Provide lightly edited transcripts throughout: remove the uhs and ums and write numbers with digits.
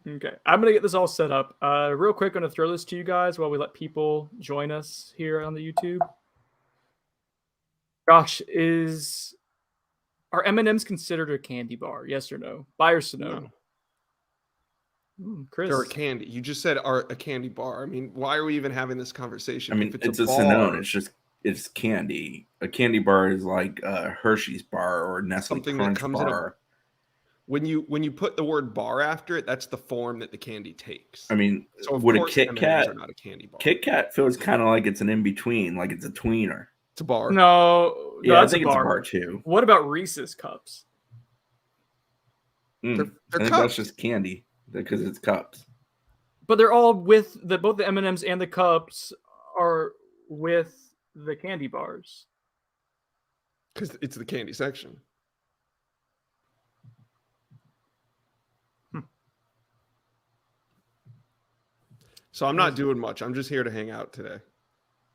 Okay, I'm going to get this all set up. Real quick, I'm going to throw this to you guys while we let people join us here on the YouTube. Josh, are M&Ms considered a candy bar? Yes or no? Buy or Sonoma? No. Chris. They're a candy. You just said are a candy bar. I mean, why are we even having this conversation? I mean, it's a Sonoma. It's candy. A candy bar is like a Hershey's bar or Nestle Crunch bar. When you put the word bar after it, that's the form that the candy takes. I mean, so would a Kit M&Ms Kat are not a candy bar. Kit Kat feels kind of like it's an in-between, like it's a tweener. It's a bar. No, yeah, that's I think a bar. It's a bar too. What about Reese's cups? They're I think that's just candy because it's cups. But they're all with both the M&Ms and the cups are with the candy bars. Because it's the candy section. So I'm not doing much. I'm just here to hang out today.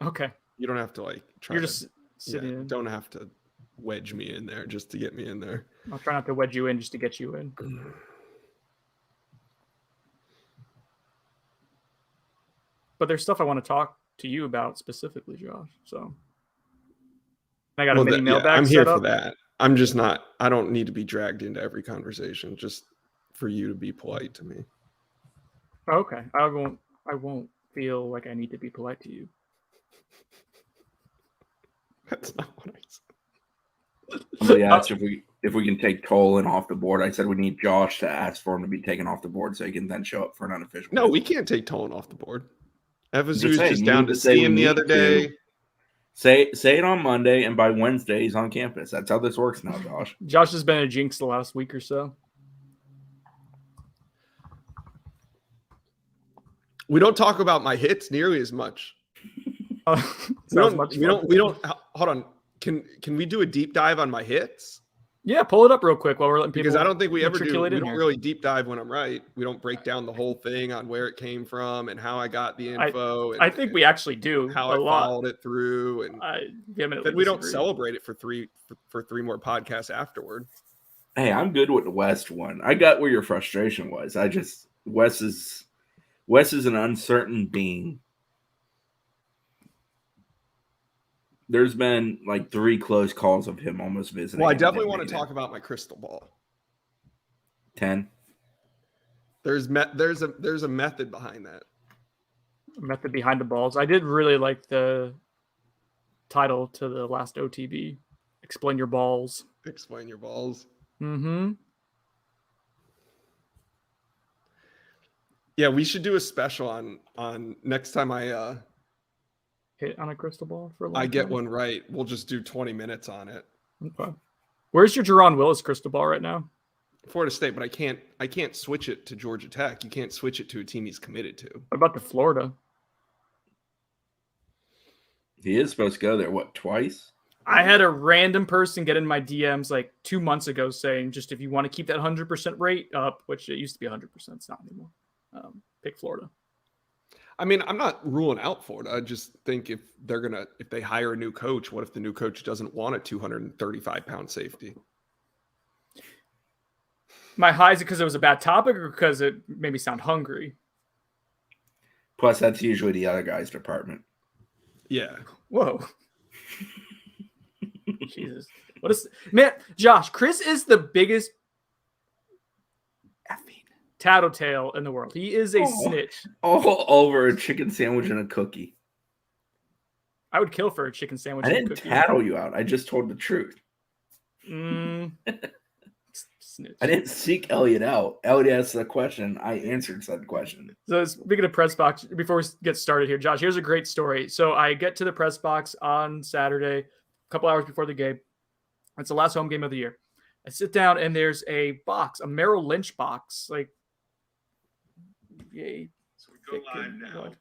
Okay. You don't have to try. You're just sitting in. Don't have to wedge me in there just to get me in there. I'll try not to wedge you in just to get you in. But there's stuff I want to talk to you about specifically, Josh. So I got a mini mailbag. I'm here for that. I'm just not. I don't need to be dragged into every conversation. Just for you to be polite to me. Okay, I won't feel like I need to be polite to you. That's not what I said. Somebody asked if we can take Tolan off the board. I said we need Josh to ask for him to be taken off the board so he can then show up for an unofficial. No, we can't take Tolan off the board. FSU was saying, just down to see him the other day. Say it on Monday, and by Wednesday he's on campus. That's how this works now, Josh. Josh has been a jinx the last week or so. We don't talk about my hits nearly as much. We don't. Hold on. Can we do a deep dive on my hits? Yeah, pull it up real quick while we're letting people. Because I don't think we ever do. We don't here. really deep dive when I'm right. We don't break down the whole thing on where it came from and how I got the info. I think we actually do. How I followed it through, and then we don't celebrate it for three more podcasts afterward. Hey, I'm good with the West one. I got where your frustration was. Wes is an uncertain being. There's been like 3 close calls of him almost visiting. Well, I definitely want to talk about my crystal ball. 10. There's a method behind that. A method behind the balls. I did really like the title to the last OTB. Explain your balls. Explain your balls. Mm-hmm. Yeah, we should do a special on next time I hit on a crystal ball for a long I get time. one right. We'll just do 20 minutes on it. Okay. Where's your Jerron Willis crystal ball right now? Florida State, but I can't switch it to Georgia Tech. You can't switch it to a team he's committed to. What about to Florida? He is supposed to go there, what, twice? I had a random person get in my DMs like 2 months ago saying, just if you want to keep that 100% rate up, which it used to be 100%, it's not anymore, pick Florida. I mean, I'm not ruling out Florida. I just think if they hire a new coach, what if the new coach doesn't want a 235-pound safety? My high is it because it was a bad topic or because it made me sound hungry? Plus, that's usually the other guy's department. Yeah. Whoa. Jesus. What is man, Josh, Chris is the biggest effing tattletale in the world. He is a snitch. All over a chicken sandwich and a cookie. I would kill for a chicken sandwich I and didn't a cookie. tattle you out. I just told the truth. Snitch. I didn't seek Elliot out. Elliot asked the question. I answered said question. So speaking of press box, before we get started here, Josh, here's a great story. So I get to the press box on Saturday, a couple hours before the game. It's the last home game of the year. I sit down and there's a box, a Merrill Lynch box. Like, yay. So we go live now. Okay,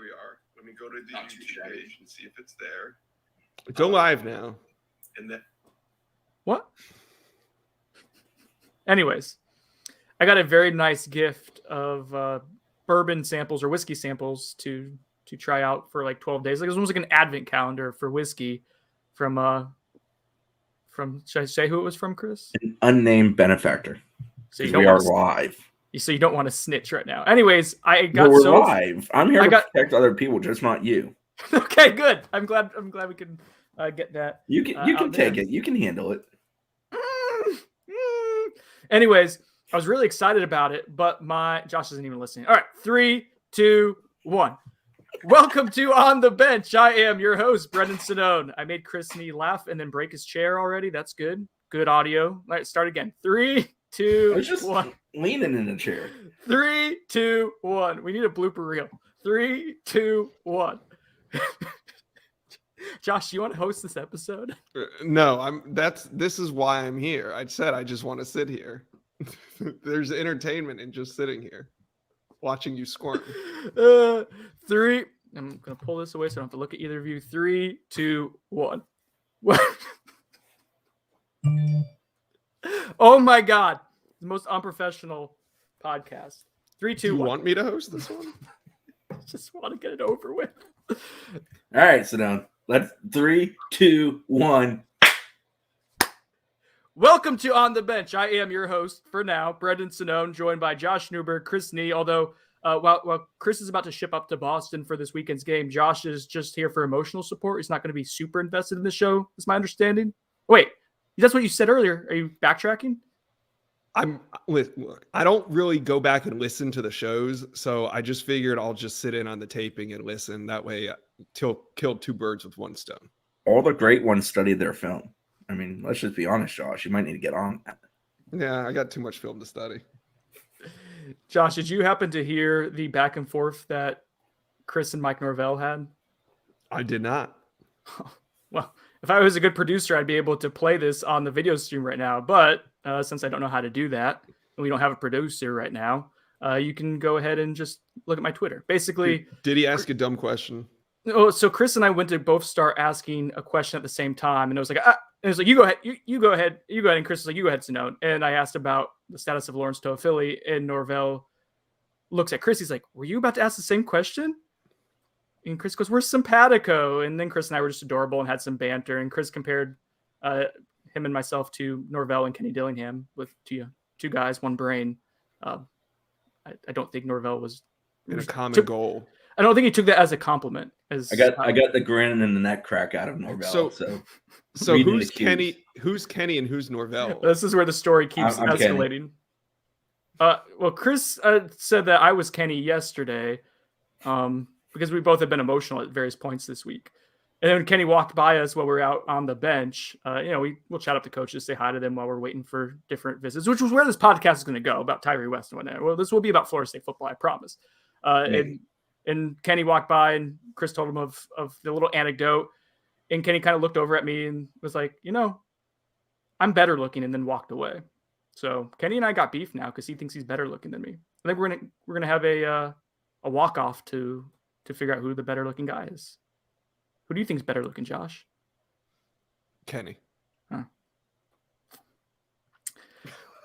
we are. Let me go to the YouTube page and see if it's there. Go live now. And then what? Anyways, I got a very nice gift of bourbon samples or whiskey samples to try out for like 12 days. Like, it was almost like an advent calendar for whiskey from should I say who it was from, Chris? An unnamed benefactor. So we are live. So you don't want to snitch right now. Anyways, I got we're live. I'm here to protect other people, just not you. Okay, good. I'm glad we can get that. You can take it. You can handle it. Anyways, I was really excited about it, but Josh isn't even listening. All right, 3, 2, 1. Welcome to On the Bench. I am your host, Brendan Sinone. I made Chris Nee laugh and then break his chair already. That's good. Good audio. All right, start again. 3, 2, I was just 1. Leaning in a chair. 3, 2, 1. We need a blooper reel. 3, 2, 1. Josh, you want to host this episode? No, this is why I'm here. I said I just want to sit here. There's entertainment in just sitting here, watching you squirm. 3. I'm gonna pull this away so I don't have to look at either of you. 3, 2, 1. Oh my God! The most unprofessional podcast. 3, 2, 1. You want me to host this one? I just want to get it over with. All right, sit down. Let's 3, 2, 1. Welcome to On the Bench. I am your host for now, Brendan Sinone, joined by Josh Newberg, Chris Nee. Although, while Chris is about to ship up to Boston for this weekend's game, Josh is just here for emotional support. He's not going to be super invested in the show, is my understanding. Wait, that's what you said earlier. Are you backtracking? Look, I don't really go back and listen to the shows, so I just figured I'll just sit in on the taping and listen. That way, kill two birds with one stone. All the great ones studied their film. I mean, let's just be honest, Josh. You might need to get on that. Yeah, I got too much film to study. Josh, did you happen to hear the back and forth that Chris and Mike Norvell had? I did not. Well, if I was a good producer, I'd be able to play this on the video stream right now. But since I don't know how to do that, and we don't have a producer right now, you can go ahead and just look at my Twitter. Basically, did he ask a dumb question? Oh, so Chris and I went to both start asking a question at the same time, and it was like, you go ahead, you go ahead, and Chris was like, you go ahead, Sinone. And I asked about the status of Lawrence Toafili, and Norvell looks at Chris. He's like, were you about to ask the same question? And Chris goes, where's Simpatico? And then Chris and I were just adorable and had some banter. And Chris compared him and myself to Norvell and Kenny Dillingham with two guys, one brain. I don't think Norvell was in a common goal. I don't think he took that as a compliment. I got the grin and the neck crack out of Norvell. So who's Kenny? Who's Kenny and who's Norvell? This is where the story keeps escalating. Well, Chris said that I was Kenny yesterday, because we both had been emotional at various points this week. And then when Kenny walked by us while we were out on the bench, we'll chat up to coaches, say hi to them while we're waiting for different visits, which was where this podcast is going to go, about Tyree West and whatnot. Well, this will be about Florida State football, I promise. And Kenny walked by, and Chris told him of the little anecdote. And Kenny kind of looked over at me and was like, I'm better looking, and then walked away. So Kenny and I got beef now because he thinks he's better looking than me. I think we're gonna have a walk off to figure out who the better looking guy is. Who do you think is better looking, Josh? Kenny. Huh.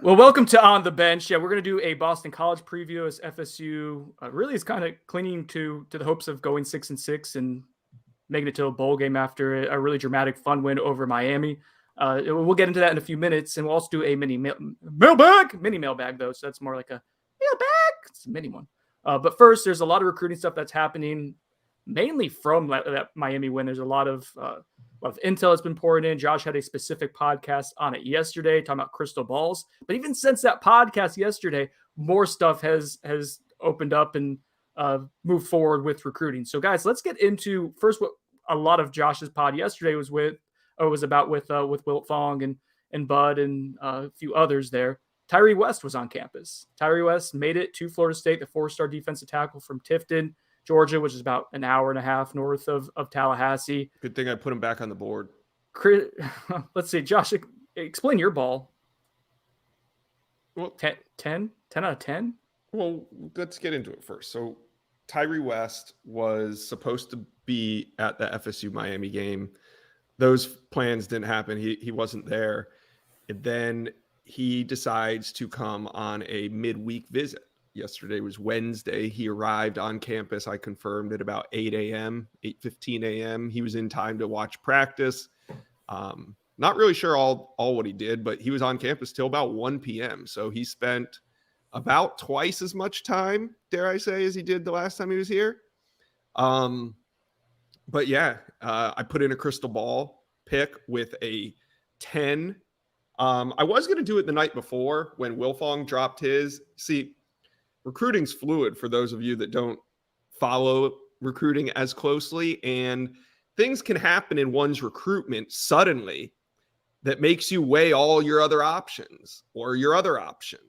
Well, welcome to On the Bench. Yeah, we're going to do a Boston College preview as FSU really is kind of clinging to the hopes of going 6-6 and making it to a bowl game after a really dramatic, fun win over Miami. We'll get into that in a few minutes, and we'll also do a mini mailbag, though, so that's more like a mailbag. It's a mini one. But first, there's a lot of recruiting stuff that's happening, mainly from that Miami win. There's a lot of intel that's been pouring in. Josh had a specific podcast on it yesterday talking about crystal balls. But even since that podcast yesterday, more stuff has opened up and moved forward with recruiting. So guys, let's get into first what a lot of Josh's pod yesterday was about with Wilt Fong and Bud and a few others there. Tyree West was on campus. Tyree West made it to Florida State, the 4-star defensive tackle from Tifton, Georgia, which is about an hour and a half north of Tallahassee. Good thing I put him back on the board. Let's see, Josh, explain your ball. Well, 10 out of 10? Well, let's get into it first. So Tyree West was supposed to be at the FSU Miami game. Those plans didn't happen. He wasn't there. And then he decides to come on a midweek visit. Yesterday was Wednesday. He arrived on campus. I confirmed at about 8 a.m., 8:15 a.m. He was in time to watch practice. Not really sure all what he did, but he was on campus till about 1 p.m. So he spent about twice as much time, dare I say, as he did the last time he was here. But yeah, I put in a crystal ball pick with a 10. I was going to do it the night before when Wilfong dropped his. See, recruiting's fluid for those of you that don't follow recruiting as closely, and things can happen in one's recruitment suddenly that makes you weigh all your other options or your other option.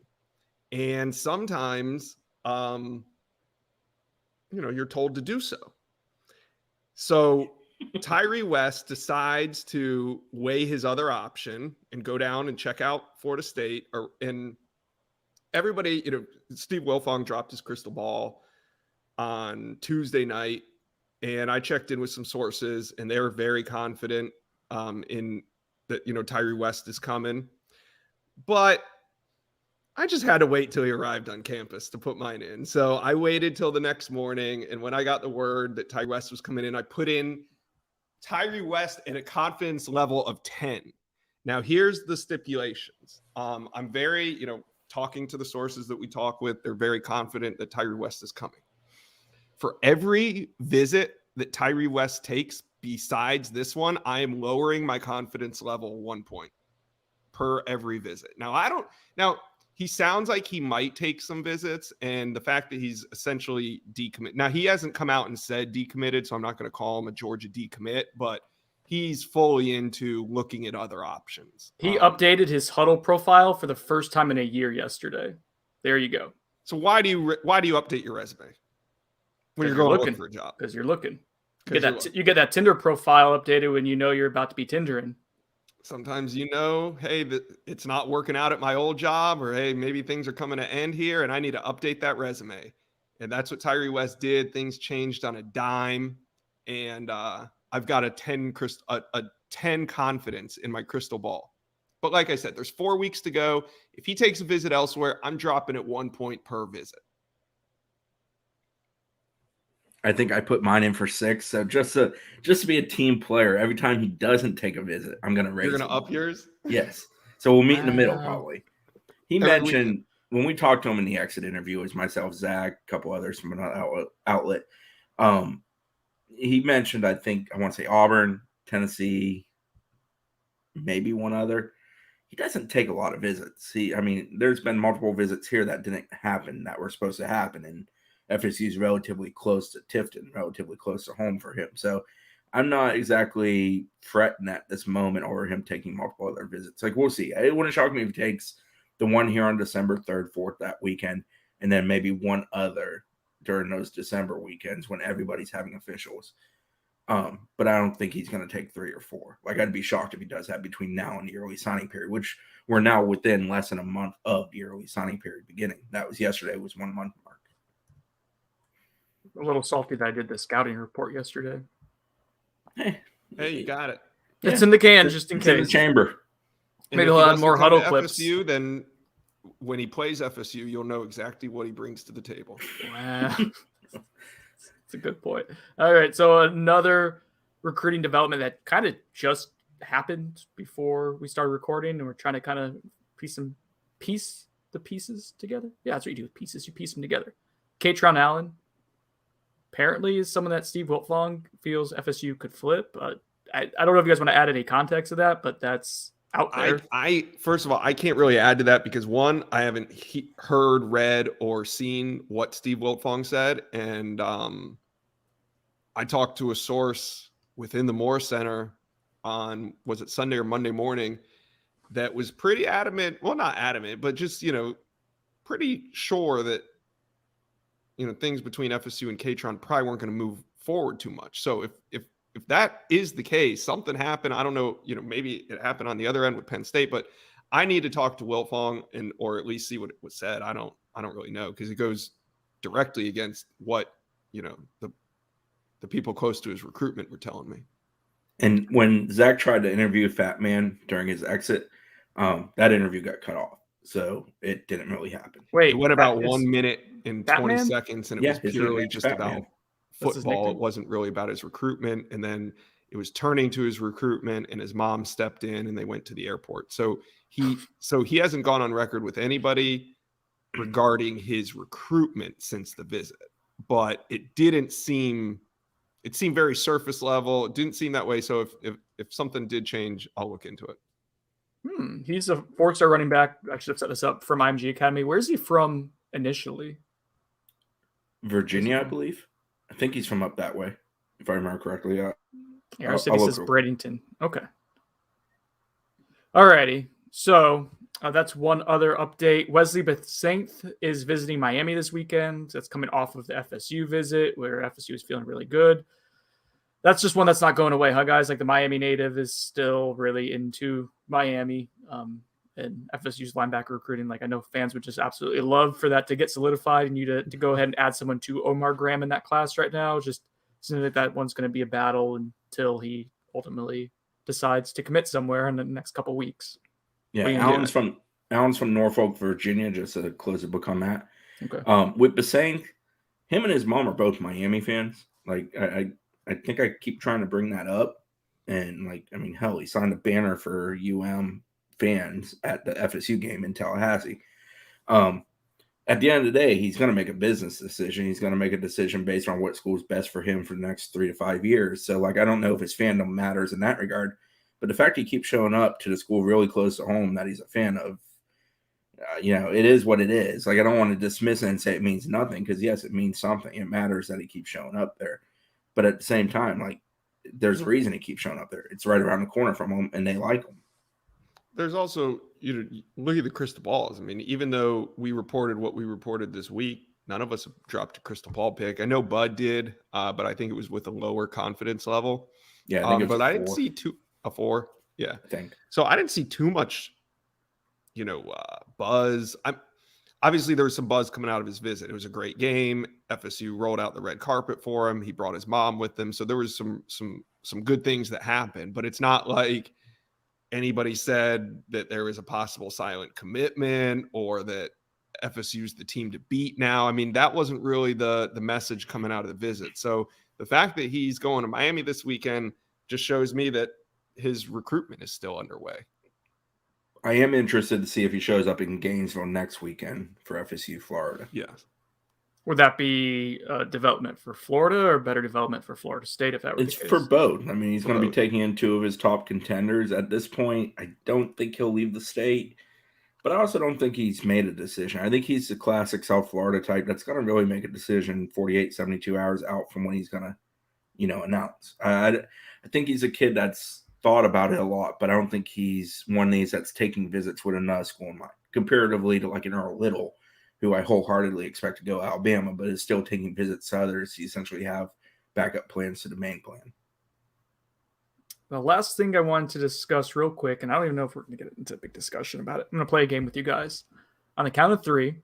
And sometimes, you're told to do so. So Tyree West decides to weigh his other option and go down and check out Florida State. And everybody, Steve Wilfong dropped his crystal ball on Tuesday night, and I checked in with some sources, and they were very confident in that, Tyree West is coming. But I just had to wait till he arrived on campus to put mine in. So I waited till the next morning, and when I got the word that Tyree West was coming in, I put in Tyree West at a confidence level of 10. Now, here's the stipulations. I'm very, talking to the sources that we talk with, they're very confident that Tyree West is coming. For every visit that Tyree West takes besides this one, I am lowering my confidence level 1 point per every visit. Now, he sounds like he might take some visits, and the fact that he's essentially decommitted. Now, he hasn't come out and said decommitted, so I'm not going to call him a Georgia decommit, but he's fully into looking at other options. He updated his huddle profile for the first time in a year yesterday. There you go. So why do you update your resume when you're going to look for a job? Because you're looking. You get that Tinder profile updated when you know you're about to be Tindering. Sometimes hey, that it's not working out at my old job, or hey, maybe things are coming to end here and I need to update that resume. And that's what Tyree West did. Things changed on a dime, and I've got a 10 confidence in my crystal ball. But like I said, there's 4 weeks to go. If he takes a visit elsewhere, I'm dropping at 1 point per visit. I think I put mine in for 6. So just to be a team player, every time he doesn't take a visit, I'm going to raise. You're going to up yours? Yes. So we'll meet in the middle probably. He mentioned when we talked to him in the exit interview, it was myself, Zach, a couple others from another outlet. He mentioned, I want to say Auburn, Tennessee, maybe one other. He doesn't take a lot of visits. There's been multiple visits here that didn't happen that were supposed to happen, and FSU is relatively close to Tifton, relatively close to home for him. So I'm not exactly fretting at this moment over him taking multiple other visits. Like, we'll see. It wouldn't shock me if he takes the one here on December 3rd, 4th that weekend, and then maybe one other during those December weekends when everybody's having officials. But I don't think he's going to take 3 or 4. Like, I'd be shocked if he does that between now and the early signing period, which we're now within less than a month of the early signing period beginning. That was yesterday, was 1 month mark. A little salty that I did the scouting report yesterday. Hey, you got it. It's in the can, just in case. In the chamber. Maybe he'll have more huddle clips. FSU, then when he plays FSU, you'll know exactly what he brings to the table. Wow. That's a good point. All right, so another recruiting development that kind of just happened before we started recording, and we're trying to kind of piece the pieces together. Yeah, that's what you do with pieces. You piece them together. Katron Allen apparently is someone that Steve Wiltfong feels FSU could flip. I don't know if you guys want to add any context to that, but that's out there. I first of all, I can't really add to that because one, I haven't heard, read, or seen what Steve Wiltfong said, and I talked to a source within the Moore Center on, was it Sunday or Monday morning, that was pretty adamant. Well, not adamant, but just pretty sure that things between FSU and Katron probably weren't going to move forward too much. So if that is the case, something happened. I don't know, maybe it happened on the other end with Penn State, but I need to talk to Wiltfong or at least see what was said. I don't really know, because it goes directly against what, the people close to his recruitment were telling me. And when Zach tried to interview Fat Man during his exit, that interview got cut off. So it didn't really happen. Wait, what about 1 minute and 20 seconds? And it was purely just about football. It wasn't really about his recruitment. And then it was turning to his recruitment, and his mom stepped in and they went to the airport. So he hasn't gone on record with anybody regarding his recruitment since the visit, but it didn't seem. It seemed very surface level. It didn't seem that way. So if something did change, I'll look into it. He's a 4-star running back. I should have set this up from IMG Academy. Where's he from initially? Virginia, I believe. I think he's from up that way, if I remember correctly. Yeah, our city says Bradenton. Okay. Alrighty. So that's one other update. Wesley Bethank is visiting Miami this weekend. That's coming off of the FSU visit, where FSU is feeling really good. That's just one that's not going away, huh, guys? Like, the Miami native is still really into Miami, and FSU's linebacker recruiting. Like, I know fans would just absolutely love for that to get solidified and you to go ahead and add someone to Omar Graham in that class right now. Just seems like that one's going to be a battle until he ultimately decides to commit somewhere in the next couple weeks. Yeah, Allen's from Norfolk, Virginia, just to close the book on that. Okay. With Bethank, him and his mom are both Miami fans. Like, I think I keep trying to bring that up. And, like, I mean, hell, he signed a banner for fans at the FSU game in Tallahassee. At the end of the day, he's going to make a business decision. He's going to make a decision based on what school's best for him for the next 3 to 5 years. So, like, I don't know if his fandom matters in that regard, but the fact he keeps showing up to the school really close to home that he's a fan of, it is what it is. Like, I don't want to dismiss it and say it means nothing, because yes, it means something. It matters that he keeps showing up there. But at the same time, like, there's a reason he keeps showing up there. It's right around the corner from him, and they like him. There's also, look at the crystal balls. I mean, even though we reported what we reported this week, none of us have dropped a crystal ball pick. I know Bud did, but I think it was with a lower confidence level. Yeah, I think but I didn't see a 4. Yeah, I think so. I didn't see too much, buzz. Obviously there was some buzz coming out of his visit. It was a great game. FSU rolled out the red carpet for him. He brought his mom with him, so there was some good things that happened. But it's not like anybody said that there was a possible silent commitment or that FSU's the team to beat now. I mean, that wasn't really the message coming out of the visit. So the fact that he's going to Miami this weekend just shows me that his recruitment is still underway. I am interested to see if he shows up in Gainesville next weekend for FSU Florida. Yes. Would that be development for Florida or better development for Florida State if that were the case? It's for both. I mean, he's going to be taking in 2 of his top contenders. At this point, I don't think he'll leave the state, but I also don't think he's made a decision. I think he's the classic South Florida type that's going to really make a decision 48, 72 hours out from when he's going to, announce. I think he's a kid that's thought about it a lot, but I don't think he's one of these that's taking visits with another school in mind, comparatively to like an Earl Little, who I wholeheartedly expect to go Alabama, but is still taking visits to others. You essentially have backup plans to the main plan. The last thing I wanted to discuss real quick, and I don't even know if we're going to get into a big discussion about it. I'm going to play a game with you guys. On the count of 3,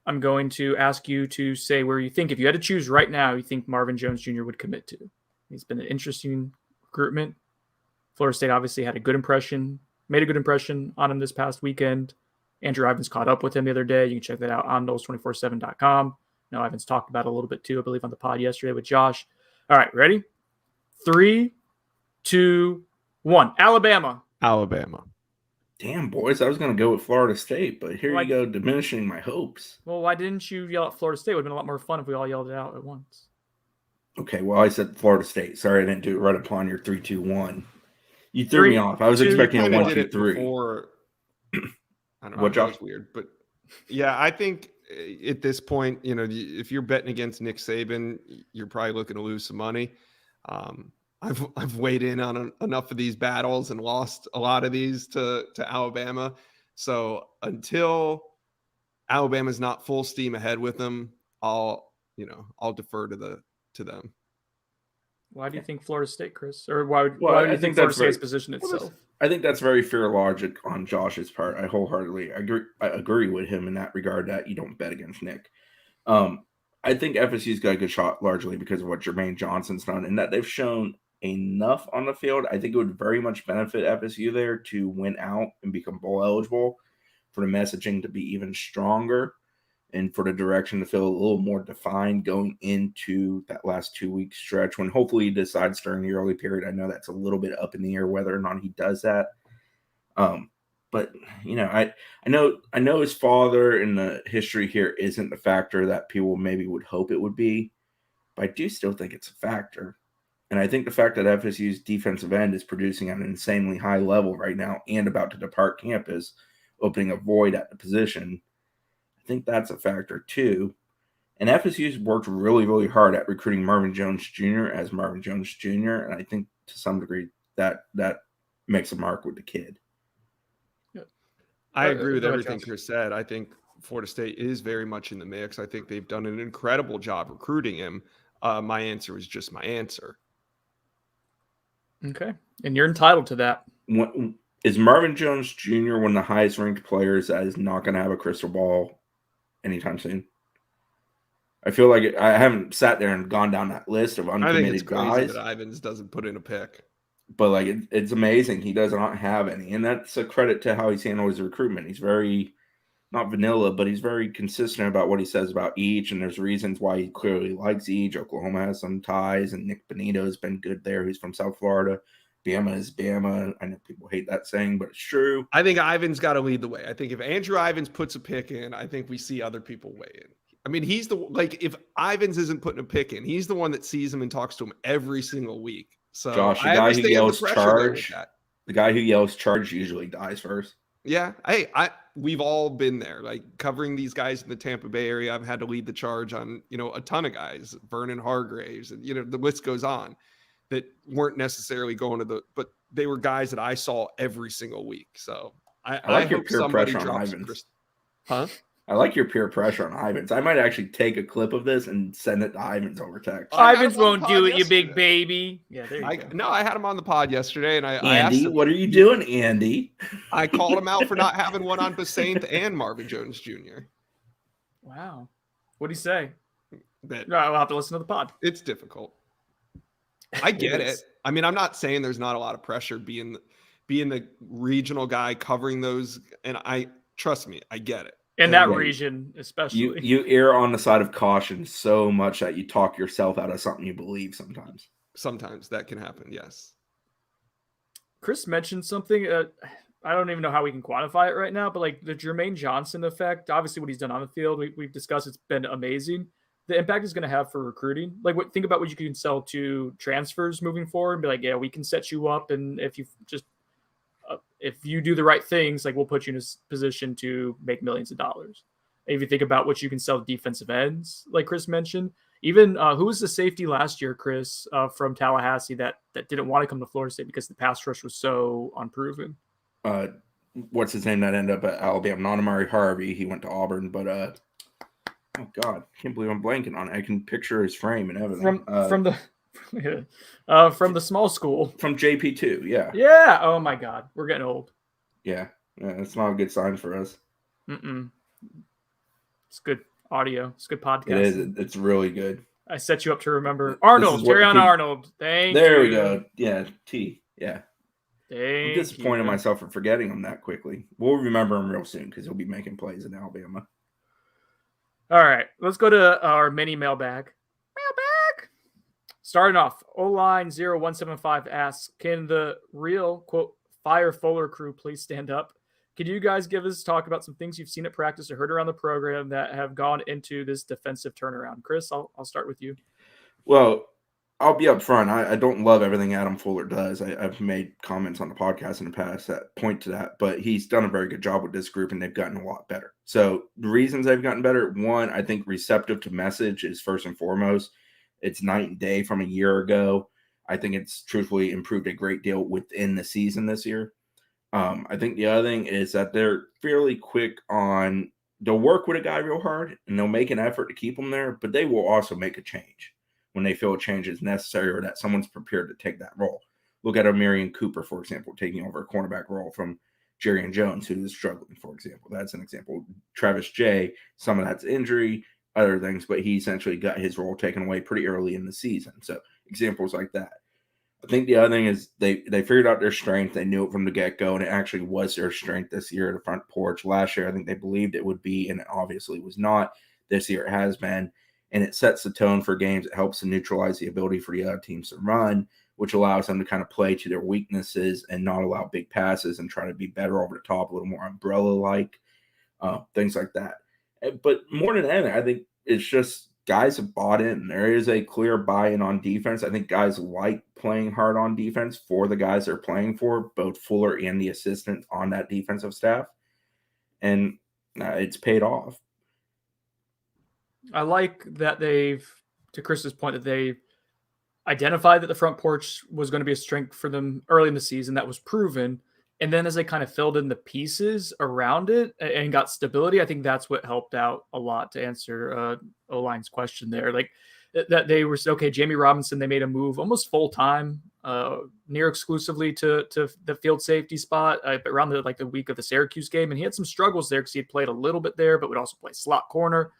I'm going to ask you to say where you think, if you had to choose right now, you think Marvin Jones Jr. would commit to. He's been an interesting recruitment. Florida State obviously made a good impression on him this past weekend. Andrew Ivins caught up with him the other day. You can check that out on Noles247.com. Now, Ivins talked about it a little bit too, I believe, on the pod yesterday with Josh. All right, ready? 3, 2, 1. Alabama. Damn, boys, I was going to go with Florida State, but here you go, diminishing my hopes. Well, why didn't you yell at Florida State? It would have been a lot more fun if we all yelled it out at once. Okay, well, I said Florida State. Sorry, I didn't do it right upon your 3, 2, 1. You threw me off. I was expecting a 1, 2, 3. I don't know. That was weird, but yeah, I think at this point, if you're betting against Nick Saban, you're probably looking to lose some money. I've weighed in on enough of these battles and lost a lot of these to Alabama. So until Alabama's not full steam ahead with them, I'll defer to them. Why do you think Florida State, Chris? Or why do you think Florida State's position itself? I think that's very fair logic on Josh's part. I wholeheartedly agree with him in that regard, that you don't bet against Nick. I think FSU's got a good shot largely because of what Jermaine Johnson's done, and that they've shown enough on the field. I think it would very much benefit FSU there to win out and become bowl eligible, for the messaging to be even stronger, and for the direction to feel a little more defined going into that last 2-week stretch, when hopefully he decides during the early period. I know that's a little bit up in the air whether or not he does that. But I know his father and the history here isn't the factor that people maybe would hope it would be, but I do still think it's a factor. And I think the fact that FSU's defensive end is producing at an insanely high level right now and about to depart campus, opening a void at the position, I think that's a factor too. And FSU's worked really, really hard at recruiting Marvin Jones Jr. as Marvin Jones Jr. And I think to some degree that makes a mark with the kid. I agree with Go ahead, everything Josh. Chris said. I think Florida State is very much in the mix. I think they've done an incredible job recruiting him. My answer is just my answer. Okay. And you're entitled to that. Is Marvin Jones Jr. one of the highest ranked players that is not going to have a crystal ball anytime soon? I feel like I haven't sat there and gone down that list of uncommitted I think it's crazy guys. that Ivins doesn't put in a pick. But like it's amazing he does not have any, and that's a credit to how he's handled his recruitment. He's very not vanilla, but he's very consistent about what he says about each, and there's reasons why he clearly likes each. Oklahoma has some ties, and Nick Benito has been good there. He's from South Florida. Bama is Bama. I know people hate that saying, but it's true. I think Ivins got to lead the way. I think if Andrew Ivins puts a pick in, I think we see other people weigh in. I mean, he's if Ivins isn't putting a pick in, he's the one that sees him and talks to him every single week. So Josh, the guy who yells charge, the guy who yells charge usually dies first. Yeah. Hey, we've all been there, like covering these guys in the Tampa Bay area. I've had to lead the charge on, a ton of guys, Vernon Hargraves, and, the list goes on, that weren't necessarily going to but they were guys that I saw every single week. So I like your hope peer somebody pressure on drops Ivins. Huh? I like your peer pressure on Ivins. I might actually take a clip of this and send it to Ivins over text. Ivins won't do it, you big baby. Yeah, there you go. No, I had him on the pod yesterday, and I Andy, asked him, what are you doing, Andy? I called him out for not having one on Basaint and Marvin Jones Jr. Wow. What'd he say? That No, I'll have to listen to the pod. it's difficult. I get It it. is. I mean, I'm not saying there's not a lot of pressure being the regional guy covering those, and trust me, I get it. In that Right. region, especially. You err on the side of caution so much that you talk yourself out of something you believe sometimes. Sometimes that can happen, yes. Chris mentioned something. I don't even know how we can quantify it right now, but like the Jermaine Johnson effect, obviously what he's done on the field, we've discussed, it's been amazing. The impact is going to have for recruiting. Like, think about what you can sell to transfers moving forward and be like, yeah, we can set you up. And if you do the right things, like we'll put you in a position to make millions of dollars. If you think about what you can sell defensive ends, like Chris mentioned, even who was the safety last year, Chris, from Tallahassee that didn't want to come to Florida State because the pass rush was so unproven? What's his name that ended up at Alabama? Not Amari Harvey. He went to Auburn, but oh God, I can't believe I'm blanking on it. I can picture his frame and everything. From the small school. From JP2, yeah. Yeah. Oh my God, we're getting old. Yeah, it's not a good sign for us. It's good audio. It's good podcast. It is. It's really good. I set you up to remember Arnold. Jerrion Arnold. There we go. Yeah, T. Yeah. I'm disappointed in myself for forgetting him that quickly. We'll remember him real soon because he'll be making plays in Alabama. All right, let's go to our mini mailbag. Starting off, O-line 0175 asks, can the real, quote, Fire Fuller crew please stand up? Could you guys talk about some things you've seen at practice or heard around the program that have gone into this defensive turnaround? Chris, I'll start with you. Well, I'll be up front. I don't love everything Adam Fuller does. I've made comments on the podcast in the past that point to that, but he's done a very good job with this group, and they've gotten a lot better. So the reasons they've gotten better, one, I think receptive to message is first and foremost. It's night and day from a year ago. I think it's truthfully improved a great deal within the season this year. I think the other thing is that they're fairly quick on, they'll work with a guy real hard, and they'll make an effort to keep him there, but they will also make a change when they feel a change is necessary or that someone's prepared to take that role. Look at Amarian Cooper, for example, taking over a cornerback role from Jerrion Jones, who is struggling, for example. That's an example. Travis J, some of that's injury, other things, but he essentially got his role taken away pretty early in the season. So examples like that. I think the other thing is they figured out their strength. They knew it from the get-go, and it actually was their strength this year at the front porch. Last year, I think they believed it would be, and it obviously was not. This year it has been. And it sets the tone for games. It helps to neutralize the ability for the other teams to run. which allows them to kind of play to their weaknesses and not allow big passes and try to be better over the top, a little more umbrella-like, things like that. But more than anything, I think it's just guys have bought in. There is a clear buy-in on defense. I think guys like playing hard on defense for the guys they're playing for, both Fuller and the assistants on that defensive staff. And it's paid off. I like that they've, to Chris's point, that they identified that the front porch was going to be a strength for them early in the season. That was proven. And then as they kind of filled in the pieces around it and got stability, I think that's what helped out a lot to answer O-line's question there. Like that they were, okay, Jamie Robinson, they made a move almost full-time, near exclusively to the field safety spot around the week of the Syracuse game. And he had some struggles there because he had played a little bit there, but would also play slot corner.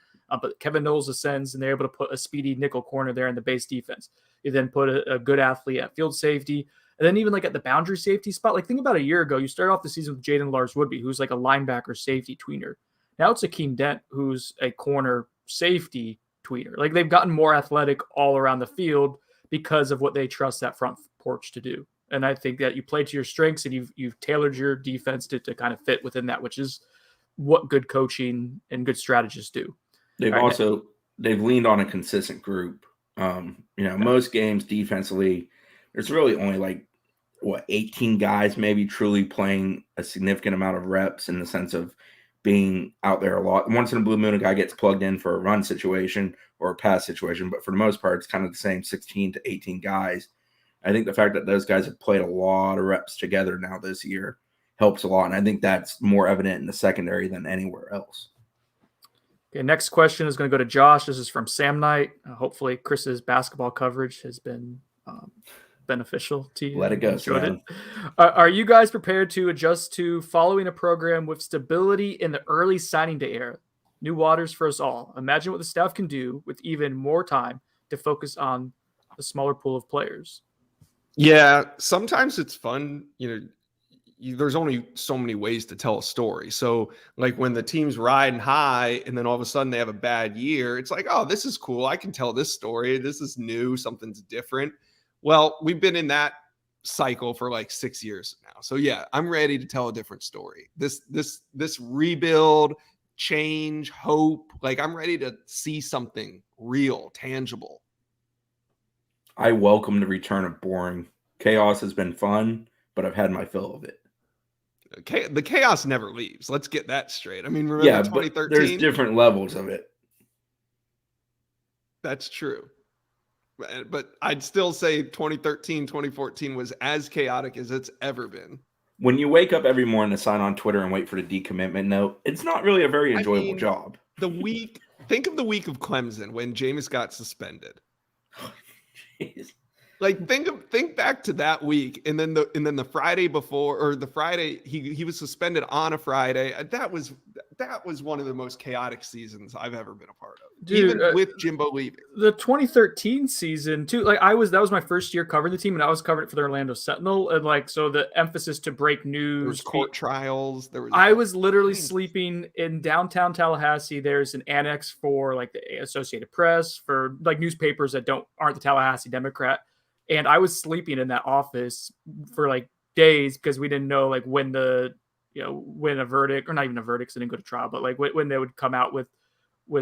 But Kevin Knowles ascends, and they're able to put a speedy nickel corner there in the base defense. You then put a good athlete at field safety. And then even like at the boundary safety spot, like think about a year ago, you started off the season with Jaden Lars-Woodby, who's like a linebacker safety tweener. Now it's Akeem Dent, who's a corner safety tweener. Like they've gotten more athletic all around the field because of what they trust that front porch to do. And I think that you play to your strengths and you've tailored your defense to kind of fit within that, which is what good coaching and good strategists do. They've leaned on a consistent group. Most games defensively, there's really only 18 guys maybe truly playing a significant amount of reps in the sense of being out there a lot. Once in a blue moon, a guy gets plugged in for a run situation or a pass situation, but for the most part, it's kind of the same 16 to 18 guys. I think the fact that those guys have played a lot of reps together now this year helps a lot, and I think that's more evident in the secondary than anywhere else. Okay, next question is going to go to Josh. This is from Sam Knight. Hopefully Chris's basketball coverage has been beneficial to you. Let it go, Sam. Are you guys prepared to adjust to following a program with stability in the early signing day era? New waters for us all. Imagine what the staff can do with even more time to focus on the smaller pool of players. Yeah, sometimes it's fun. There's only so many ways to tell a story. So like when the team's riding high and then all of a sudden they have a bad year, it's like, oh, this is cool. I can tell this story. This is new. Something's different. Well, we've been in that cycle for 6 years now. So yeah, I'm ready to tell a different story. This rebuild, change, hope, I'm ready to see something real, tangible. I welcome the return of boring. Chaos has been fun, but I've had my fill of it. The chaos never leaves. Let's get that straight. I mean, remember 2013? But there's different levels of it. That's true. But I'd still say 2013, 2014 was as chaotic as it's ever been. When you wake up every morning to sign on Twitter and wait for the decommitment note, it's not really a very enjoyable job. Think of the week of Clemson when Jameis got suspended. Jeez. Think back to that week, and then the Friday before, or the Friday he was suspended on a Friday. That was one of the most chaotic seasons I've ever been a part of. Dude, even with Jimbo leaving. The 2013 season too. That was my first year covering the team, and I was covering it for the Orlando Sentinel. And so the emphasis to break news, there was court trials. I was literally sleeping in downtown Tallahassee. There's an annex for the Associated Press, for newspapers that aren't the Tallahassee Democrat. And I was sleeping in that office for days because we didn't know when when a verdict, or not even a verdict, so I didn't go to trial, but when they would come out with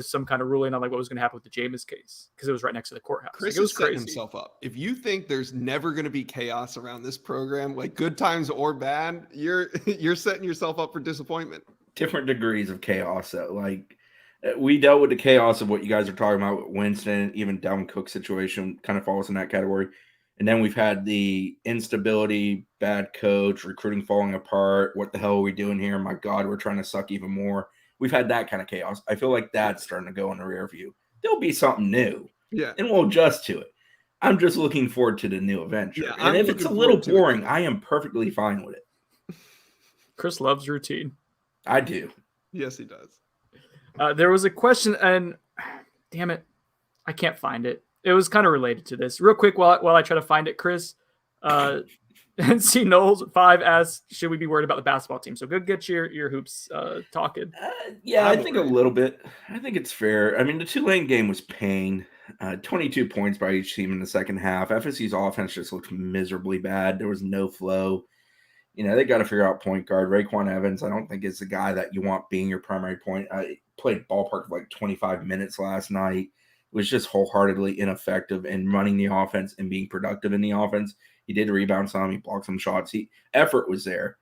some kind of ruling on what was going to happen with the Jameis case, because it was right next to the courthouse. Chris was setting himself up. If you think there's never going to be chaos around this program, good times or bad, you're setting yourself up for disappointment. Different degrees of chaos, though. We dealt with the chaos of what you guys are talking about with Winston, even Dalvin Cook's situation kind of falls in that category. And then we've had the instability, bad coach, recruiting falling apart. What the hell are we doing here? My God, we're trying to suck even more. We've had that kind of chaos. I feel like that's starting to go in the rear view. There'll be something new. Yeah. And we'll adjust to it. I'm just looking forward to the new adventure. Yeah, and if it's a little boring, I am perfectly fine with it. Chris loves routine. I do. Yes, he does. There was a question, and damn it, I can't find it. It was kind of related to this. Real quick, while I try to find it, Chris, NC Knowles 5 asks, should we be worried about the basketball team? So good, get your hoops talking. I think a little bit. I think it's fair. I mean, the Tulane game was pain. 22 points by each team in the second half. FSU's offense just looked miserably bad. There was no flow. They got to figure out point guard. Raekwon Evans, I don't think is the guy that you want being your primary point. I played ballpark for like 25 minutes last night. It was just wholeheartedly ineffective in running the offense and being productive in the offense. He did rebound some. He blocked some shots. Effort was there.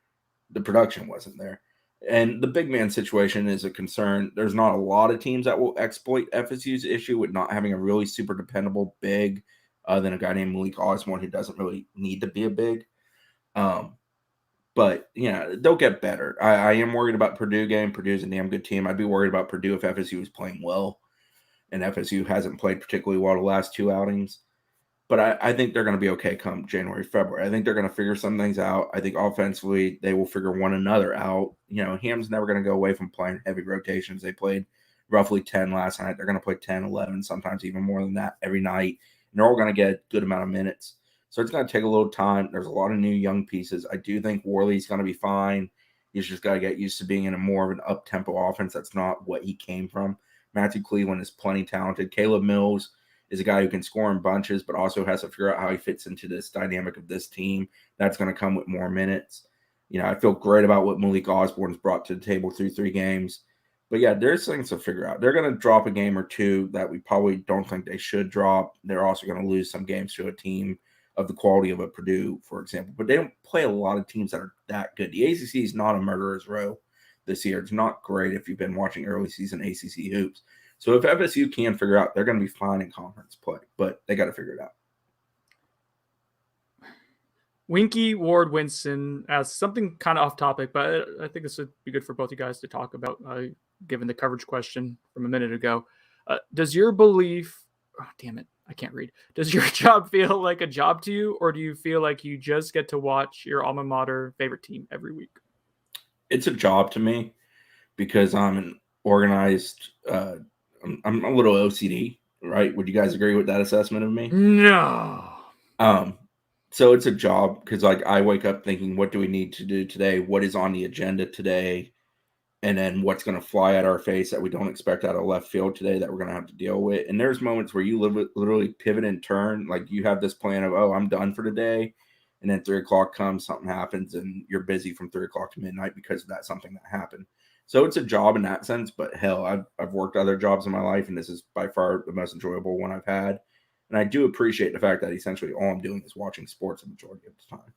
The production wasn't there. And the big man situation is a concern. There's not a lot of teams that will exploit FSU's issue with not having a really super dependable big than a guy named Malik Osborne who doesn't really need to be a big. But, they'll get better. I am worried about Purdue game. Purdue's a damn good team. I'd be worried about Purdue if FSU was playing well. And FSU hasn't played particularly well the last two outings. But I think they're going to be okay come January, February. I think they're going to figure some things out. I think offensively, they will figure one another out. Ham's never going to go away from playing heavy rotations. They played roughly 10 last night. They're going to play 10, 11, sometimes even more than that every night. And they're all going to get a good amount of minutes. So it's going to take a little time. There's a lot of new young pieces. I do think Worley's going to be fine. He's just got to get used to being in a more of an up-tempo offense. That's not what he came from. Matthew Cleveland is plenty talented. Caleb Mills is a guy who can score in bunches, but also has to figure out how he fits into this dynamic of this team. That's going to come with more minutes. I feel great about what Malik Osborne's brought to the table through 3 games. But, yeah, there's things to figure out. They're going to drop a game or two that we probably don't think they should drop. They're also going to lose some games to a team of the quality of a Purdue, for example. But they don't play a lot of teams that are that good. The ACC is not a murderer's row this year. It's not great if you've been watching early season ACC hoops. So if FSU can figure out, they're going to be fine in conference play, but they got to figure it out. Winky Ward Winston asks something kind of off topic, but I think this would be good for both you guys to talk about, given the coverage question from a minute ago. Does your belief – oh, damn it, I can't read. Does your job feel like a job to you, or do you feel like you just get to watch your alma mater favorite team every week? It's a job to me because I'm an organized I'm a little OCD, right? Would you guys agree with that assessment of me? No. So it's a job because I wake up thinking, what do we need to do today? What is on the agenda today? And then what's going to fly at our face that we don't expect out of left field today that we're going to have to deal with. And there's moments where you literally pivot and turn. Like you have this plan of, I'm done for today. And then 3 o'clock comes, something happens, and you're busy from 3 o'clock to midnight because of that something that happened. So it's a job in that sense, but hell, I've worked other jobs in my life, and this is by far the most enjoyable one I've had. And I do appreciate the fact that essentially all I'm doing is watching sports the majority of the time.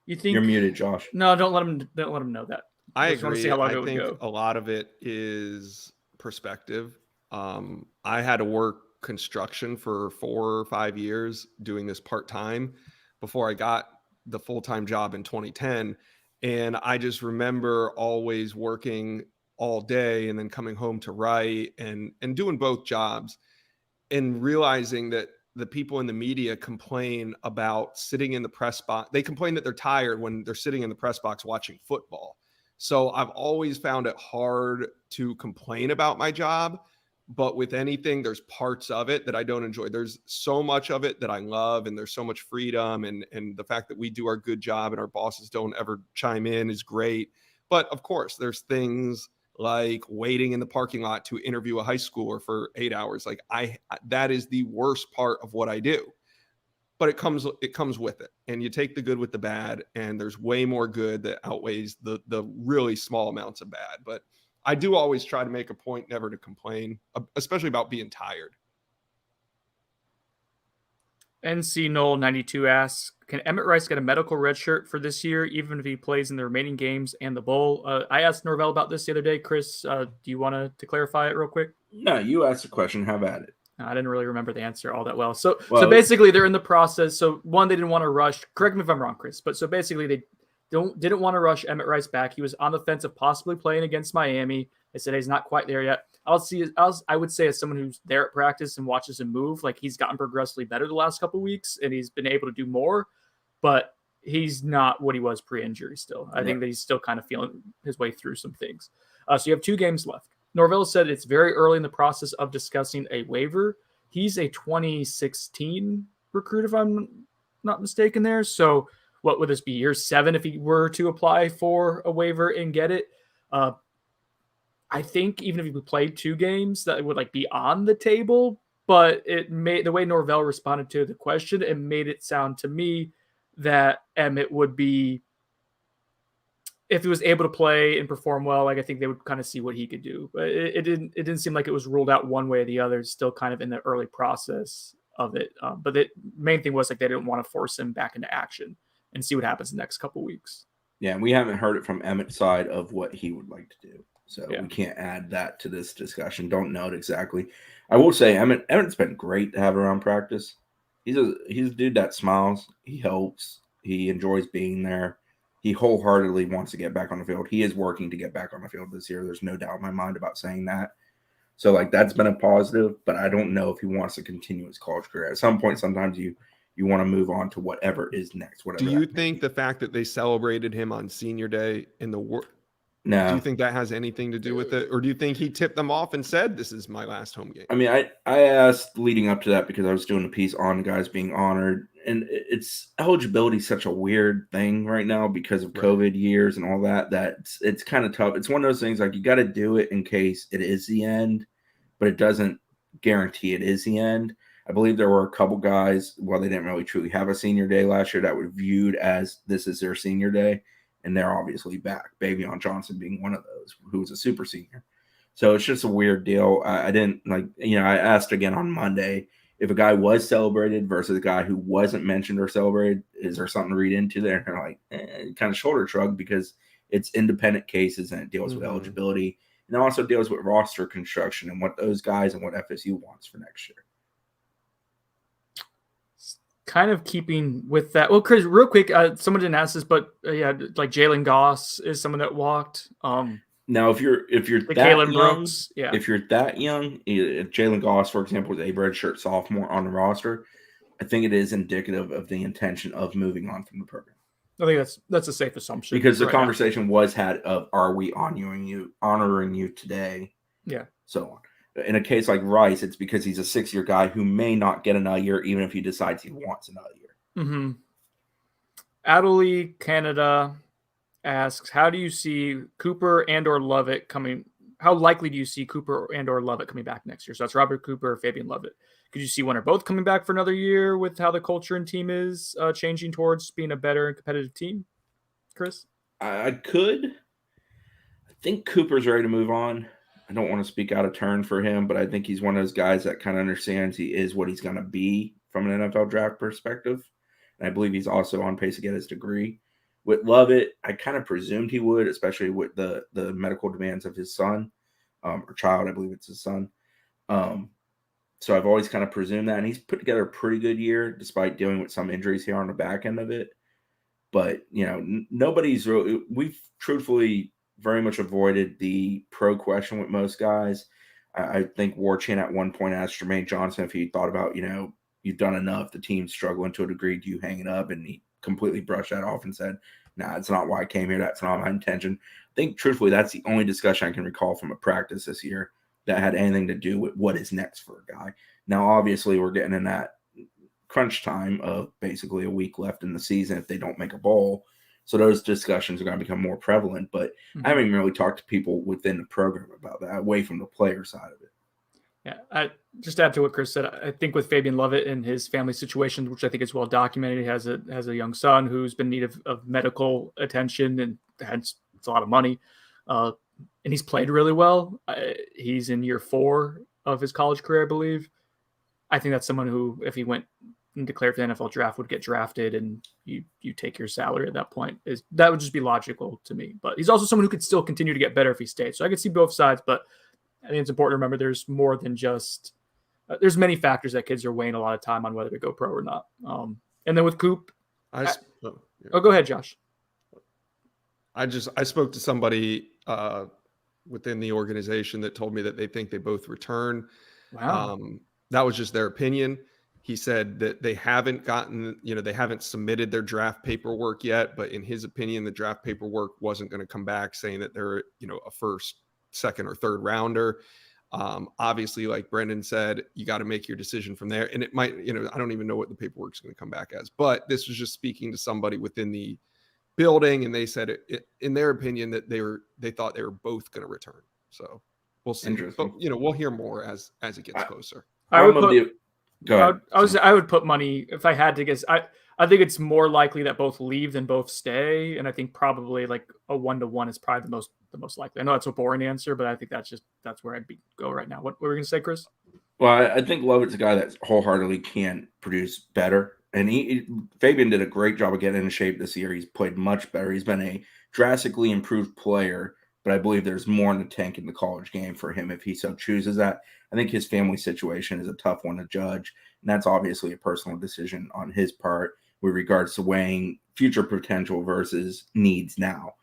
You think you're muted, Josh? No, don't let him know that. I agree. See how long I it would think go. A lot of it is perspective. I had to work construction for 4 or 5 years doing this part-time before I got the full-time job in 2010. And I just remember always working all day and then coming home to write and doing both jobs and realizing that the people in the media complain about sitting in the press box. They complain that they're tired when they're sitting in the press box watching football. So I've always found it hard to complain about my job, but with anything, there's parts of it that I don't enjoy. There's so much of it that I love, and there's so much freedom, and the fact that we do our good job and our bosses don't ever chime in is great. But of course, there's things like waiting in the parking lot to interview a high schooler for 8 hours. Like that is the worst part of what I do. But it comes with it, and you take the good with the bad, and there's way more good that outweighs the really small amounts of bad. But I do always try to make a point never to complain, especially about being tired. NC Knoll 92 asks, can Emmett Rice get a medical red shirt for this year, even if he plays in the remaining games and the bowl? I asked Norvell about this the other day. Chris, do you want to clarify it real quick? No, you asked the question. How about it? I didn't really remember the answer all that well. So basically they're in the process. So one, they didn't want to rush. Correct me if I'm wrong, Chris. But so basically they didn't want to rush Emmett Rice back. He was on the fence of possibly playing against Miami. They said he's not quite there yet. I would say as someone who's there at practice and watches him move, like he's gotten progressively better the last couple of weeks and he's been able to do more, but he's not what he was pre-injury still. I think that he's still kind of feeling his way through some things. So you have 2 games left. Norvell said it's very early in the process of discussing a waiver. He's a 2016 recruit, if I'm not mistaken there. So what would this be, year 7 if he were to apply for a waiver and get it? I think even if he played 2 games, that would like be on the table. But it made the way Norvell responded to the question, it made it sound to me that Emmett would be, if he was able to play and perform well, like I think they would kind of see what he could do. But it didn't seem like it was ruled out one way or the other. It's still kind of in the early process of it. But the main thing was like they didn't want to force him back into action and see what happens the next couple weeks. Yeah, we haven't heard it from Emmett's side of what he would like to do. So Yeah. we can't add that to this discussion. Don't know it exactly. I will say Emmett's been great to have around practice. He's a dude that smiles. He helps. He enjoys being there. He wholeheartedly wants to get back on the field. He is working to get back on the field this year. There's no doubt in my mind about saying that. So, like, that's been a positive, but I don't know if he wants to continue his college career. At some point, sometimes you want to move on to whatever is next. Whatever. Do you think the fact that they celebrated him on senior day in the war? No. Do you think that has anything to do with it? Or do you think he tipped them off and said, this is my last home game? I mean, I asked leading up to that because I was doing a piece on guys being honored. And it's eligibility such a weird thing right now because of COVID years and all that it's kind of tough. It's one of those things like you got to do it in case it is the end, but it doesn't guarantee it is the end. I believe there were a couple guys, well, they didn't really truly have a senior day last year that were viewed as this is their senior day, and they're obviously back. Bavion Johnson being one of those, who was a super senior. So it's just a weird deal. I didn't I asked again on Monday, if a guy was celebrated versus a guy who wasn't mentioned or celebrated, is there something to read into there? And they're like, kind of shoulder shrug because it's independent cases and it deals with eligibility. And it also deals with roster construction and what those guys and what FSU wants for next year. Kind of keeping with that. Well, Chris, real quick, someone didn't ask this, but yeah, like Jalen Goss is someone that walked. Now, if you're that Kalen young, Brooks, yeah. If you're that young, if Jalen Goss, for example, was a redshirt sophomore on the roster, I think it is indicative of the intention of moving on from the program. I think that's a safe assumption because the conversation was had of, are we honoring you today? Yeah. So on. In a case like Rice, it's because he's a 6-year guy who may not get another year, even if he decides he wants another year. Mm-hmm. Adelaide, Canada asks, how do you see Cooper and or Lovett coming? How likely do you see Cooper and or Lovett coming back next year? So that's Robert Cooper or Fabian Lovett. Could you see one or both coming back for another year with how the culture and team is changing towards being a better and competitive team? Chris? I could. I think Cooper's ready to move on. I don't want to speak out of turn for him, but I think he's one of those guys that kind of understands he is what he's going to be from an NFL draft perspective. And I believe he's also on pace to get his degree. With Lovett, I kind of presumed he would, especially with the medical demands of his son or child. I believe it's his son. So I've always kind of presumed that. And he's put together a pretty good year despite dealing with some injuries here on the back end of it. But, nobody's really – we've truthfully very much avoided the pro question with most guys. I think Warchan at one point asked Jermaine Johnson if he thought about, you've done enough. The team's struggling to a degree. Do you hang it up? And he completely brushed that off and said, nah, it's not why I came here. That's not my intention. I think, truthfully, that's the only discussion I can recall from a practice this year that had anything to do with what is next for a guy. Now, obviously, we're getting in that crunch time of basically a week left in the season if they don't make a bowl. So those discussions are going to become more prevalent. But I haven't even really talked to people within the program about that, away from the player side of it. Yeah, I just to add to what Chris said, I think with Fabian Lovett and his family situation, which I think is well documented, he has a young son who's been in need of medical attention and hence it's a lot of money. And he's played really well. He's in year 4 of his college career, I believe. I think that's someone who, if he went and declared for the NFL draft, would get drafted, and you take your salary at that point. That would just be logical to me. But he's also someone who could still continue to get better if he stayed. So I could see both sides, but I think it's important to remember there's more than just there's many factors that kids are weighing a lot of time on whether to go pro or not. And then with Coop, go ahead, Josh. I spoke to somebody within the organization that told me that they think they both return. Wow. That was just their opinion. He said that they haven't they haven't submitted their draft paperwork yet, but in his opinion, the draft paperwork wasn't going to come back saying that they're, a first, second, or third rounder. Obviously, like Brendan said, you got to make your decision from there. And it might, I don't even know what the paperwork's going to come back as, but this was just speaking to somebody within the building. And they said in their opinion that they thought they were both going to return. So we'll see. Interesting. But we'll hear more as it gets closer. I would put, Go ahead. I would put money if I had to guess. I think it's more likely that both leave than both stay, and I think probably like a 1-to-1 is probably the most likely. I know that's a boring answer, but I think that's where I'd go right now. What were you gonna say, Chris? Well, I think Lovett's a guy that wholeheartedly can produce better, and Fabian did a great job of getting in shape this year. He's played much better. He's been a drastically improved player, but I believe there's more in the tank in the college game for him if he so chooses that. I think his family situation is a tough one to judge, and that's obviously a personal decision on his part with regards to weighing future potential versus needs now.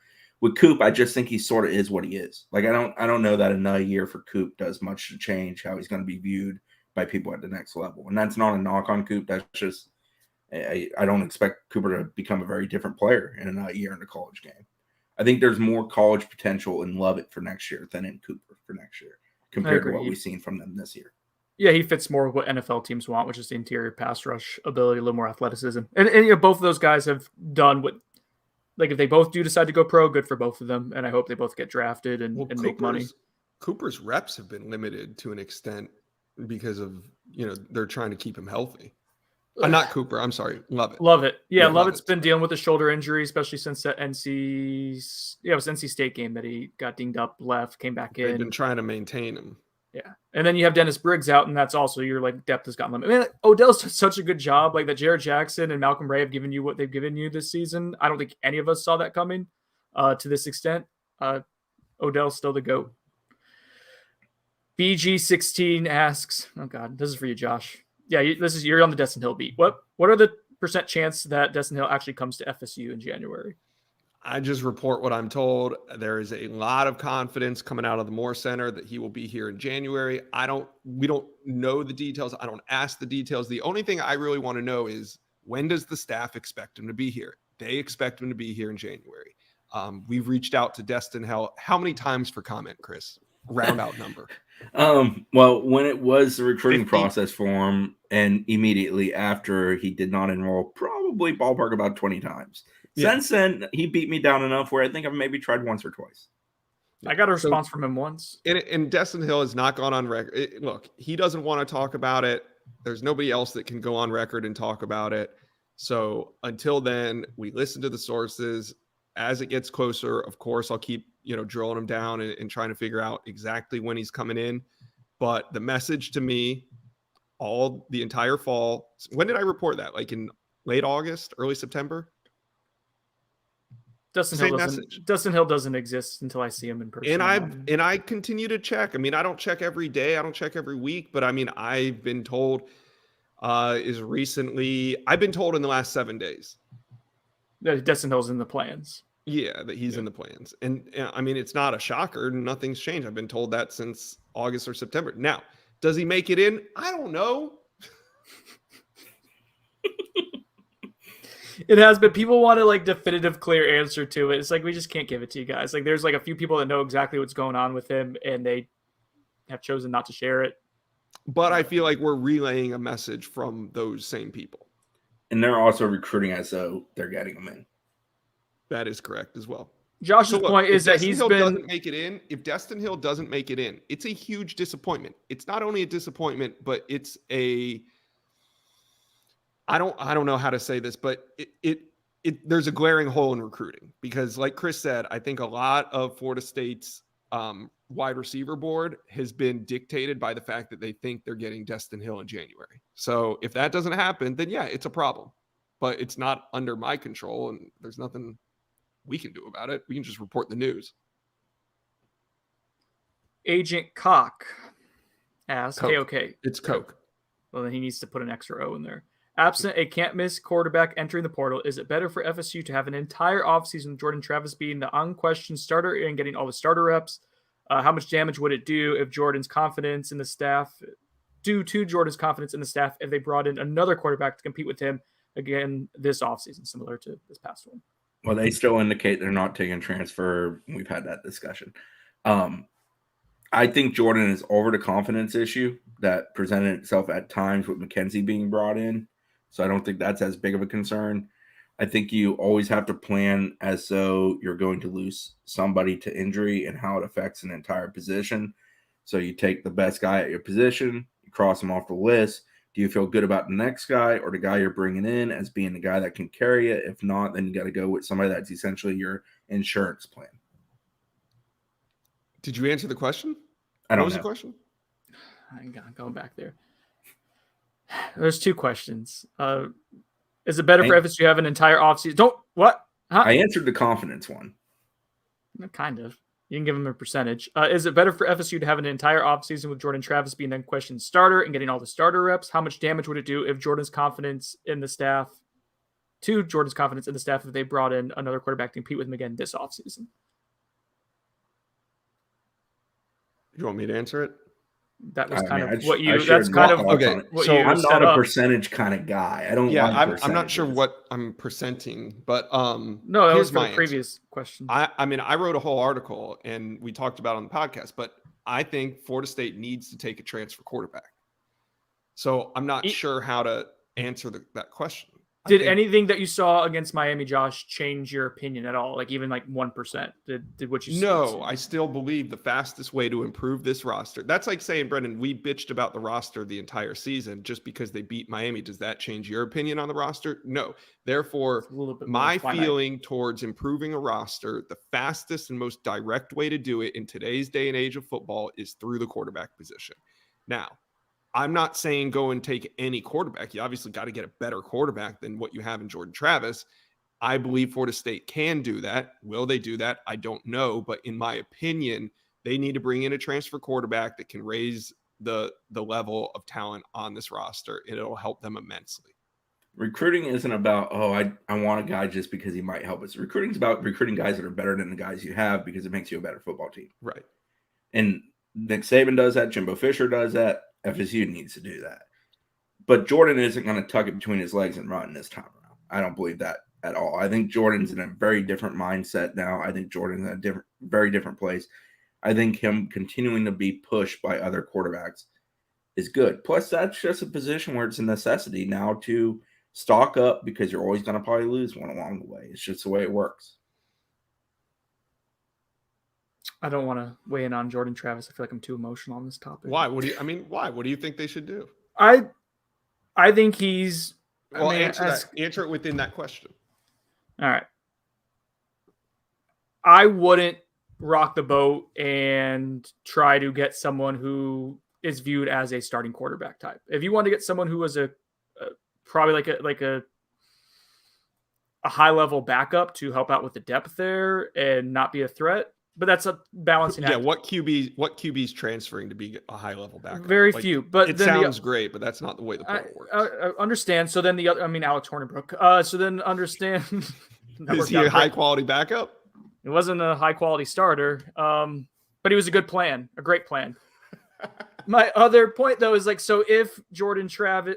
With Coop, I just think he sort of is what he is. Like I don't know that another year for Coop does much to change how he's going to be viewed by people at the next level. And that's not a knock on Coop. That's just I don't expect Cooper to become a very different player in another year in the college game. I think there's more college potential in Lovett for next year than in Cooper for next year compared to what we've seen from them this year. Yeah, he fits more what NFL teams want, which is the interior pass rush ability, a little more athleticism. And both of those guys have done what, like if they both do decide to go pro, good for both of them. And I hope they both get drafted and make money. Cooper's reps have been limited to an extent because of, they're trying to keep him healthy. Not Cooper. I'm sorry. Lovett. Yeah, Lovett's been dealing with a shoulder injury, especially since that it was NC State game that he got dinged up, left, came back in. They've been trying to maintain him. Yeah. And then you have Dennis Briggs out, and that's also your depth has gotten limited. I mean, Odell's done such a good job. Like that Jared Jackson and Malcolm Ray have given you what they've given you this season. I don't think any of us saw that coming to this extent. Odell's still the GOAT. BG16 asks, oh God, this is for you, Josh. Yeah, you're on the Destin Hill beat. What are the % chance that Destin Hill actually comes to FSU in January? I just report what I'm told. There is a lot of confidence coming out of the Moore Center that he will be here in January. We don't know the details. I don't ask the details. The only thing I really want to know is when does the staff expect him to be here? They expect him to be here in January. We've reached out to Destin Hill. How many times for comment, Chris? Round out number. Well, when it was the recruiting 50. Process for him, and immediately after he did not enroll, probably ballpark about 20 times. Yeah. Since then, he beat me down enough where I think I've maybe tried once or twice. I got a response from him once. And Destin Hill has not gone on record. Look, he doesn't want to talk about it. There's nobody else that can go on record and talk about it. So until then, we listen to the sources. As it gets closer, of course, I'll keep drilling him down and trying to figure out exactly when he's coming in. But the message to me, the entire fall. When did I report that? Like in late August, early September? Destin Hill doesn't exist until I see him in person. And I continue to check. I mean, I don't check every day. I don't check every week. But I mean, I've been told I've been told in the last 7 days that Destin Hill's in the plans. Yeah, that he's in the plans. And I mean, it's not a shocker. Nothing's changed. I've been told that since August or September. Now, does he make it in? I don't know. It has, but people want a definitive, clear answer to it. It's we just can't give it to you guys. There's a few people that know exactly what's going on with him, and they have chosen not to share it. But I feel like we're relaying a message from those same people. And they're also recruiting as though they're getting him in. That is correct as well. Josh's point is that doesn't make it in. If Destin Hill doesn't make it in, it's a huge disappointment. It's not only a disappointment, but it's I don't know how to say this, but there's a glaring hole in recruiting because, like Chris said, I think a lot of Florida State's wide receiver board has been dictated by the fact that they think they're getting Destin Hill in January. So if that doesn't happen, then yeah, it's a problem. But it's not under my control, and there's nothing we can do about it. We can just report the news. Agent Cock asks, okay. It's Coke. Well, then he needs to put an extra O in there. Absent a can't-miss quarterback entering the portal, is it better for FSU to have an entire offseason with Jordan Travis being the unquestioned starter and getting all the starter reps? How much damage would it do if Jordan's confidence in the staff, if they brought in another quarterback to compete with him again this offseason, similar to this past one? Well, they still indicate they're not taking transfer. We've had that discussion. I think Jordan is over the confidence issue that presented itself at times with McKenzie being brought in. So I don't think that's as big of a concern. I think you always have to plan as though you're going to lose somebody to injury and how it affects an entire position. So you take the best guy at your position, you cross him off the list. Do you feel good about the next guy or the guy you're bringing in as being the guy that can carry it? If not, then you got to go with somebody that's essentially your insurance plan. Did you answer the question? What was the question? Hang on, going back there. There's two questions. Is it better for FSU to have an entire offseason? Huh? I answered the confidence one. Kind of. You can give him a percentage. Is it better for FSU to have an entire offseason with Jordan Travis being the unquestioned starter and getting all the starter reps? How much damage would it do if Jordan's confidence in the staff, if they brought in another quarterback to compete with him again this offseason? You want me to answer it? That was kind of okay. what you I'm set not a up. percentage kind of guy. I don't. Yeah, like I'm not sure what I'm percenting, but no, that was my previous question. I mean, I wrote a whole article and we talked about it on the podcast, but I think Florida State needs to take a transfer quarterback. So I'm not sure how to answer that question. Did anything that you saw against Miami, Josh, change your opinion at all? Like even like 1%? Did what you see? No, I still believe the fastest way to improve this roster. That's like saying, Brendan, we bitched about the roster the entire season just because they beat Miami. Does that change your opinion on the roster? No. Therefore, my feeling towards improving a roster, the fastest and most direct way to do it in today's day and age of football is through the quarterback position. Now, I'm not saying go and take any quarterback. You obviously got to get a better quarterback than what you have in Jordan Travis. I believe Florida State can do that. Will they do that? I don't know. But in my opinion, they need to bring in a transfer quarterback that can raise the level of talent on this roster. It'll help them immensely. Recruiting isn't about, I want a guy just because he might help us. Recruiting is about recruiting guys that are better than the guys you have because it makes you a better football team. Right. And Nick Saban does that. Jimbo Fisher does that. FSU needs to do that. But Jordan isn't going to tuck it between his legs and run this time around. I don't believe that at all. I think Jordan's in a very different mindset now. I think Jordan's in a very different place. I think him continuing to be pushed by other quarterbacks is good. Plus, that's just a position where it's a necessity now to stock up because you're always going to probably lose one along the way. It's just the way it works. I don't want to weigh in on Jordan Travis. I feel like I'm too emotional on this topic. Why? Why? What do you think they should do? I think he's. Well, answer it within that question. All right. I wouldn't rock the boat and try to get someone who is viewed as a starting quarterback type. If you want to get someone who was probably like a high level backup to help out with the depth there and not be a threat. But that's a balancing act. Yeah, what QB's transferring to be a high level backup? Very few, but it sounds great, but that's not the way the portal works. I understand. So then Alex Hornibrook. So then understand. Is he a high quality backup? It wasn't a high quality starter, but he was a good plan, a great plan. My other point though is like, so if Jordan Travis,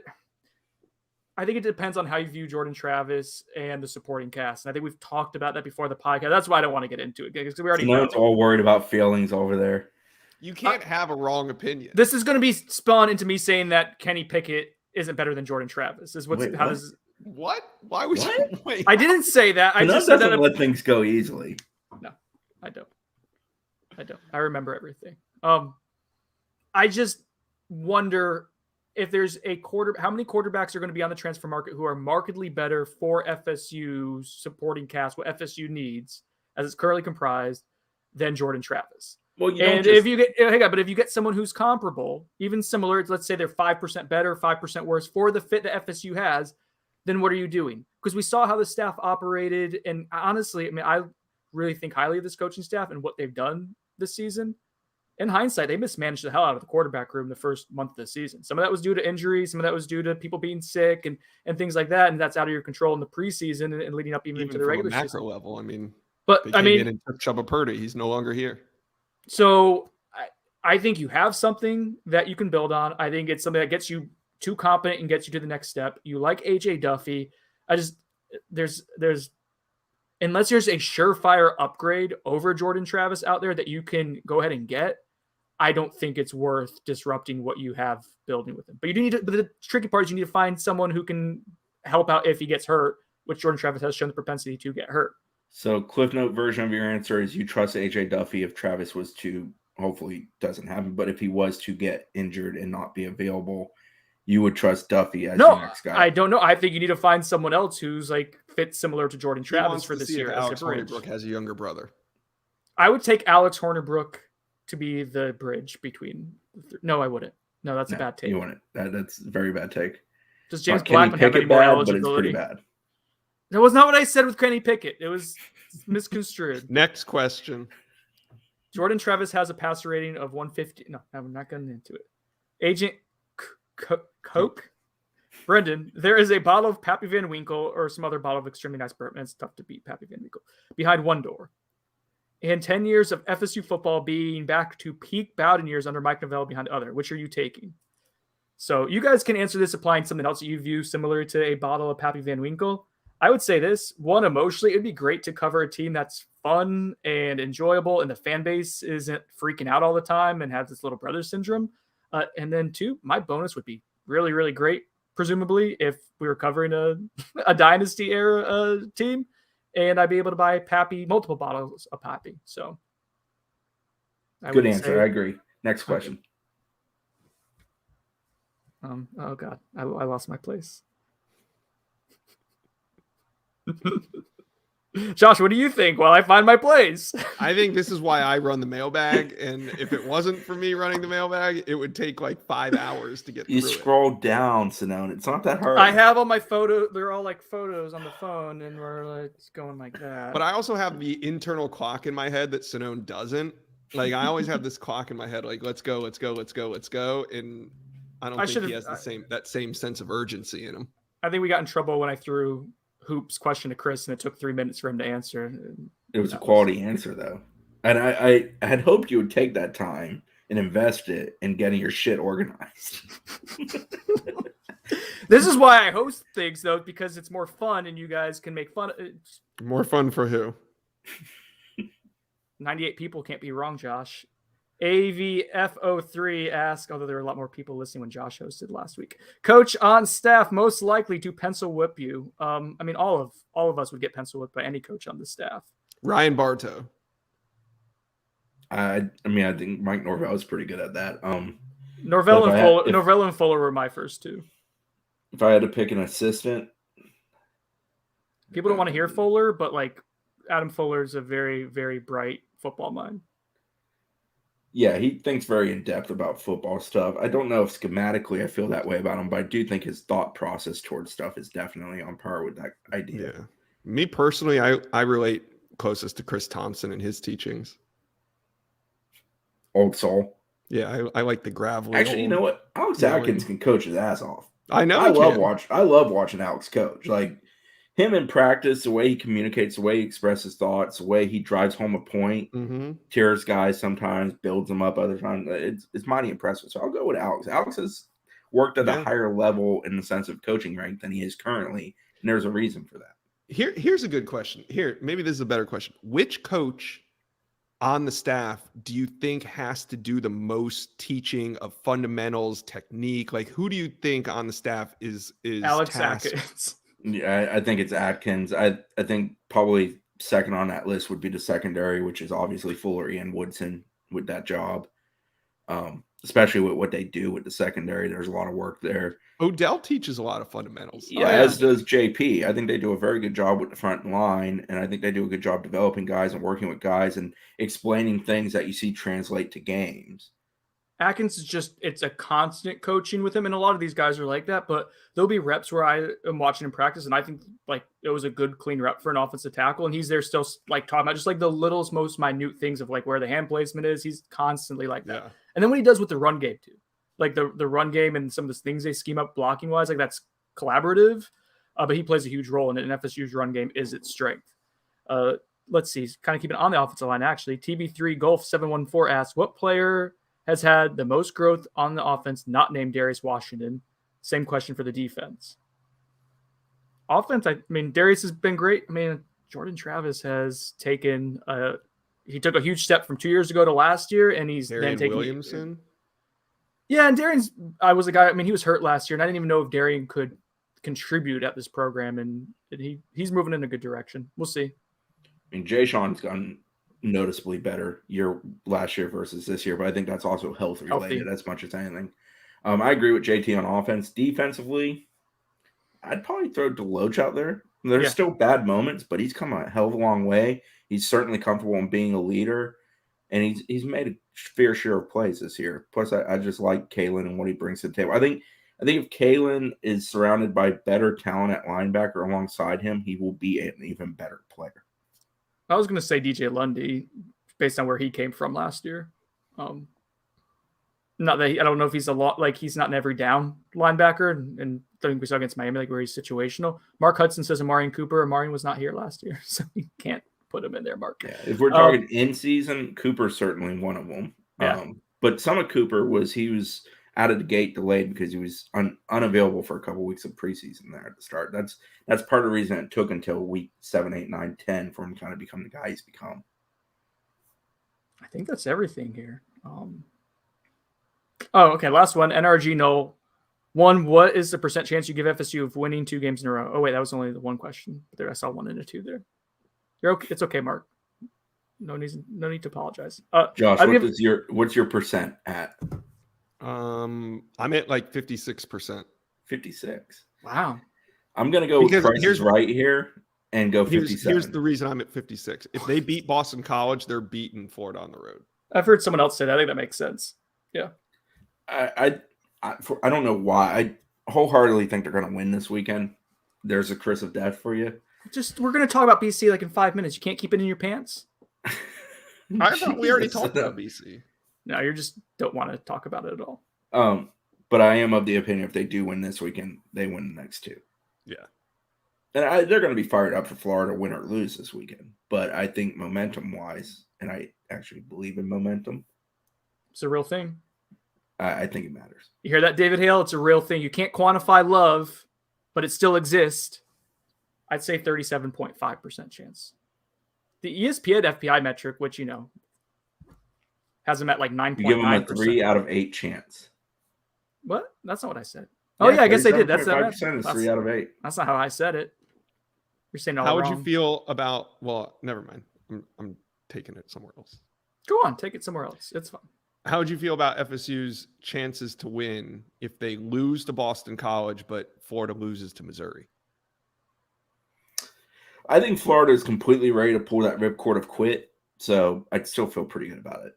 I think it depends on how you view Jordan Travis and the supporting cast. And I think we've talked about that before the podcast. That's why I don't want to get into it because we already know. It's all worried about feelings over there. You can't have a wrong opinion. This is going to be spun into me saying that Kenny Pickett isn't better than Jordan Travis. What? Why would you? Wait. I didn't say that. I just said that. Let things go easily. No, I don't. I remember everything. I just wonder if there's how many quarterbacks are going to be on the transfer market who are markedly better for FSU's supporting cast, what FSU needs as it's currently comprised, than Jordan Travis. Well, if you get someone who's comparable, even similar, let's say they're 5% better, 5% worse for the fit that FSU has, then what are you doing? Because we saw how the staff operated, and honestly, I mean, I really think highly of this coaching staff and what they've done this season. In hindsight, they mismanaged the hell out of the quarterback room the first month of the season. Some of that was due to injuries. Some of that was due to people being sick and things like that. And that's out of your control in the preseason and leading up even into the regular macro season. Level. I mean, and Chubba Purdy, he's no longer here. So I think you have something that you can build on. I think it's something that gets you too competent and gets you to the next step. You like AJ Duffy. There's unless there's a surefire upgrade over Jordan Travis out there that you can go ahead and get, I don't think it's worth disrupting what you have building with him. But but the tricky part is you need to find someone who can help out if he gets hurt, which Jordan Travis has shown the propensity to get hurt. So Cliff Note version of your answer is you trust AJ Duffy if Travis was to, hopefully doesn't happen, but if he was to get injured and not be available, you would trust Duffy as your next guy. I don't know. I think you need to find someone else who's like fit similar to Jordan Travis for this year. Alex Hornibrook has a younger brother. I would take Alex Hornibrook to be the bridge between. No, I wouldn't. No, that's a bad take. You wouldn't. That's a very bad take. Does James Blackman have any more eligibility? But it's pretty bad. That was not what I said with Kenny Pickett. It was misconstrued. Next question. Jordan Travis has a passer rating of 150. No, I'm not getting into it. Agent Coke? Brendan, there is a bottle of Pappy Van Winkle or some other bottle of extremely nice bourbon. It's tough to beat Pappy Van Winkle. Behind one door. And 10 years of FSU football being back to peak Bowden years under Mike Novell behind other. Which are you taking? So you guys can answer this applying something else that you view similar to a bottle of Pappy Van Winkle. I would say this. One, emotionally, it'd be great to cover a team that's fun and enjoyable and the fan base isn't freaking out all the time and has this little brother syndrome. And then two, my bonus would be really, really great, presumably, if we were covering a dynasty era team, and I'd be able to buy Pappy, multiple bottles of Pappy. So, good answer. I agree. Next question. Oh God, I lost my place. Josh, what do you think while I find my place? I think this is why I run the mailbag, and if it wasn't for me running the mailbag, it would take like 5 hours to get through. You scroll down, Simone. It's not that hard. I have all my photos. They're all like photos on the phone, and we're like going like that. But I also have the internal clock in my head that Simone doesn't. Like I always have this clock in my head, like let's go, and I don't think he has that same sense of urgency in him. I think we got in trouble when I threw Hoops question to Chris, and it took 3 minutes for him to answer. It was a quality answer, though. And I had hoped you would take that time and invest it in getting your shit organized. This is why I host things, though, because it's more fun and you guys can make fun. More fun for who? 98 people can't be wrong, Josh. AVFO3 asks, although there were a lot more people listening when Josh hosted last week. Coach on staff most likely to pencil whip you. I mean, all of us would get pencil whipped by any coach on the staff. Ryan Bartow. I think Mike Norvell is pretty good at that. Norvell and Fuller were my first two. If I had to pick an assistant, people don't want to hear Fuller, but like Adam Fuller is a very, very bright football mind. Yeah, he thinks very in depth about football stuff. I don't know if schematically I feel that way about him, but I do think his thought process towards stuff is definitely on par with that idea. Yeah. Me personally, I relate closest to Chris Thompson and his teachings. Old soul. Yeah, I like the gravelly. Actually, you know what? Alex Atkins can coach his ass off. I know. I love watching Alex coach. Like him in practice, the way he communicates, the way he expresses thoughts, the way he drives home a point, tears guys sometimes, builds them up other times. It's mighty impressive. So I'll go with Alex. Alex has worked at a higher level in the sense of coaching rank than he is currently, and there's a reason for that. Here's a good question. Maybe this is a better question. Which coach on the staff do you think has to do the most teaching of fundamentals, technique? Like, who do you think on the staff is Alex tasked? Atkins? Yeah, I think it's Atkins. I think probably second on that list would be the secondary, which is obviously Fuller and Woodson with that job. Especially with what they do with the secondary. There's a lot of work there. Odell teaches a lot of fundamentals. Yeah, as does JP. I think they do a very good job with the front line, and I think they do a good job developing guys and working with guys and explaining things that you see translate to games. Atkins is it's a constant coaching with him, and a lot of these guys are like that, but there'll be reps where I am watching him practice, and I think like it was a good, clean rep for an offensive tackle, and he's there still like talking about just like the littlest, most minute things of like where the hand placement is. He's constantly like that. Yeah. And then what he does with the run game too, like the run game and some of the things they scheme up blocking wise, like that's collaborative, but he plays a huge role in it, and FSU's run game is its strength. Let's see, kind of keeping it on the offensive line actually. TB3 Golf 714 asks, what player has had the most growth on the offense, not named Darius Washington? Same question for the defense. Offense, I mean, Darius has been great. I mean, Jordan Travis has taken he took a huge step from 2 years ago to last year, and he's Darian then taking Williamson. Yeah, and Darian's, I was a guy, I mean, he was hurt last year, and I didn't even know if Darian could contribute at this program, and he's moving in a good direction. We'll see. I mean, Jay Sean's gotten noticeably better last year versus this year, but I think that's also health related as much as anything. I agree with JT on offense. Defensively, I'd probably throw Deloach out there. There's still bad moments, but he's come a hell of a long way. He's certainly comfortable in being a leader, and he's made a fair share of plays this year. Plus, I just like Kalen and what he brings to the table. I think if Kalen is surrounded by better talent at linebacker alongside him, he will be an even better player. I was going to say DJ Lundy, based on where he came from last year. Not that I don't know if he's he's not an every down linebacker, and I think we saw against Miami where he's situational. Mark Hudson says Amarian Cooper. Amarian was not here last year, so you can't put him in there, Mark. Yeah, if we're talking in season, Cooper's certainly one of them. Yeah. But some of Cooper was out of the gate delayed because he was unavailable for a couple weeks of preseason there at the start. That's part of the reason it took until week 7, 8, 9, 10 for him to kind of become the guy he's become. I think that's everything here. Okay. Last one. NRG Noel. One, what is the % chance you give FSU of winning 2 games in a row? Oh, wait, that was only the one question. There, I saw 1 and a 2 there. You're okay. It's okay, Mark. No need to apologize. Josh, what's your % at? I'm at like 56%. 56. Wow. I'm gonna go with Price is Right here and go 57. Here's the reason I'm at 56. If they beat Boston College, they're beating Florida on the road. I've heard someone else say that. I think that makes sense. Yeah. I don't know why. I wholeheartedly think they're going to win this weekend. There's a curse of death for you. We're going to talk about BC like in 5 minutes. You can't keep it in your pants. I thought we already talked about BC. No, you just don't want to talk about it at all. But I am of the opinion if they do win this weekend, they win the next 2. Yeah. And they're going to be fired up for Florida, win or lose this weekend. But I think momentum-wise, and I actually believe in momentum. It's a real thing. I think it matters. You hear that, David Hale? It's a real thing. You can't quantify love, but it still exists. I'd say 37.5% chance. The ESPN FPI metric, which, has them at like 9.9%. You give them a 3 out of 8 chance. What? That's not what I said. Oh, yeah, I guess I did. That's 5% is 3 out of 8. That's not how I said it. You're saying all How wrong. would you feel about, well, never mind. I'm taking it somewhere else. Go on, take it somewhere else. It's fine. How would you feel about FSU's chances to win if they lose to Boston College, but Florida loses to Missouri? I think Florida is completely ready to pull that ripcord of quit, so I'd still feel pretty good about it.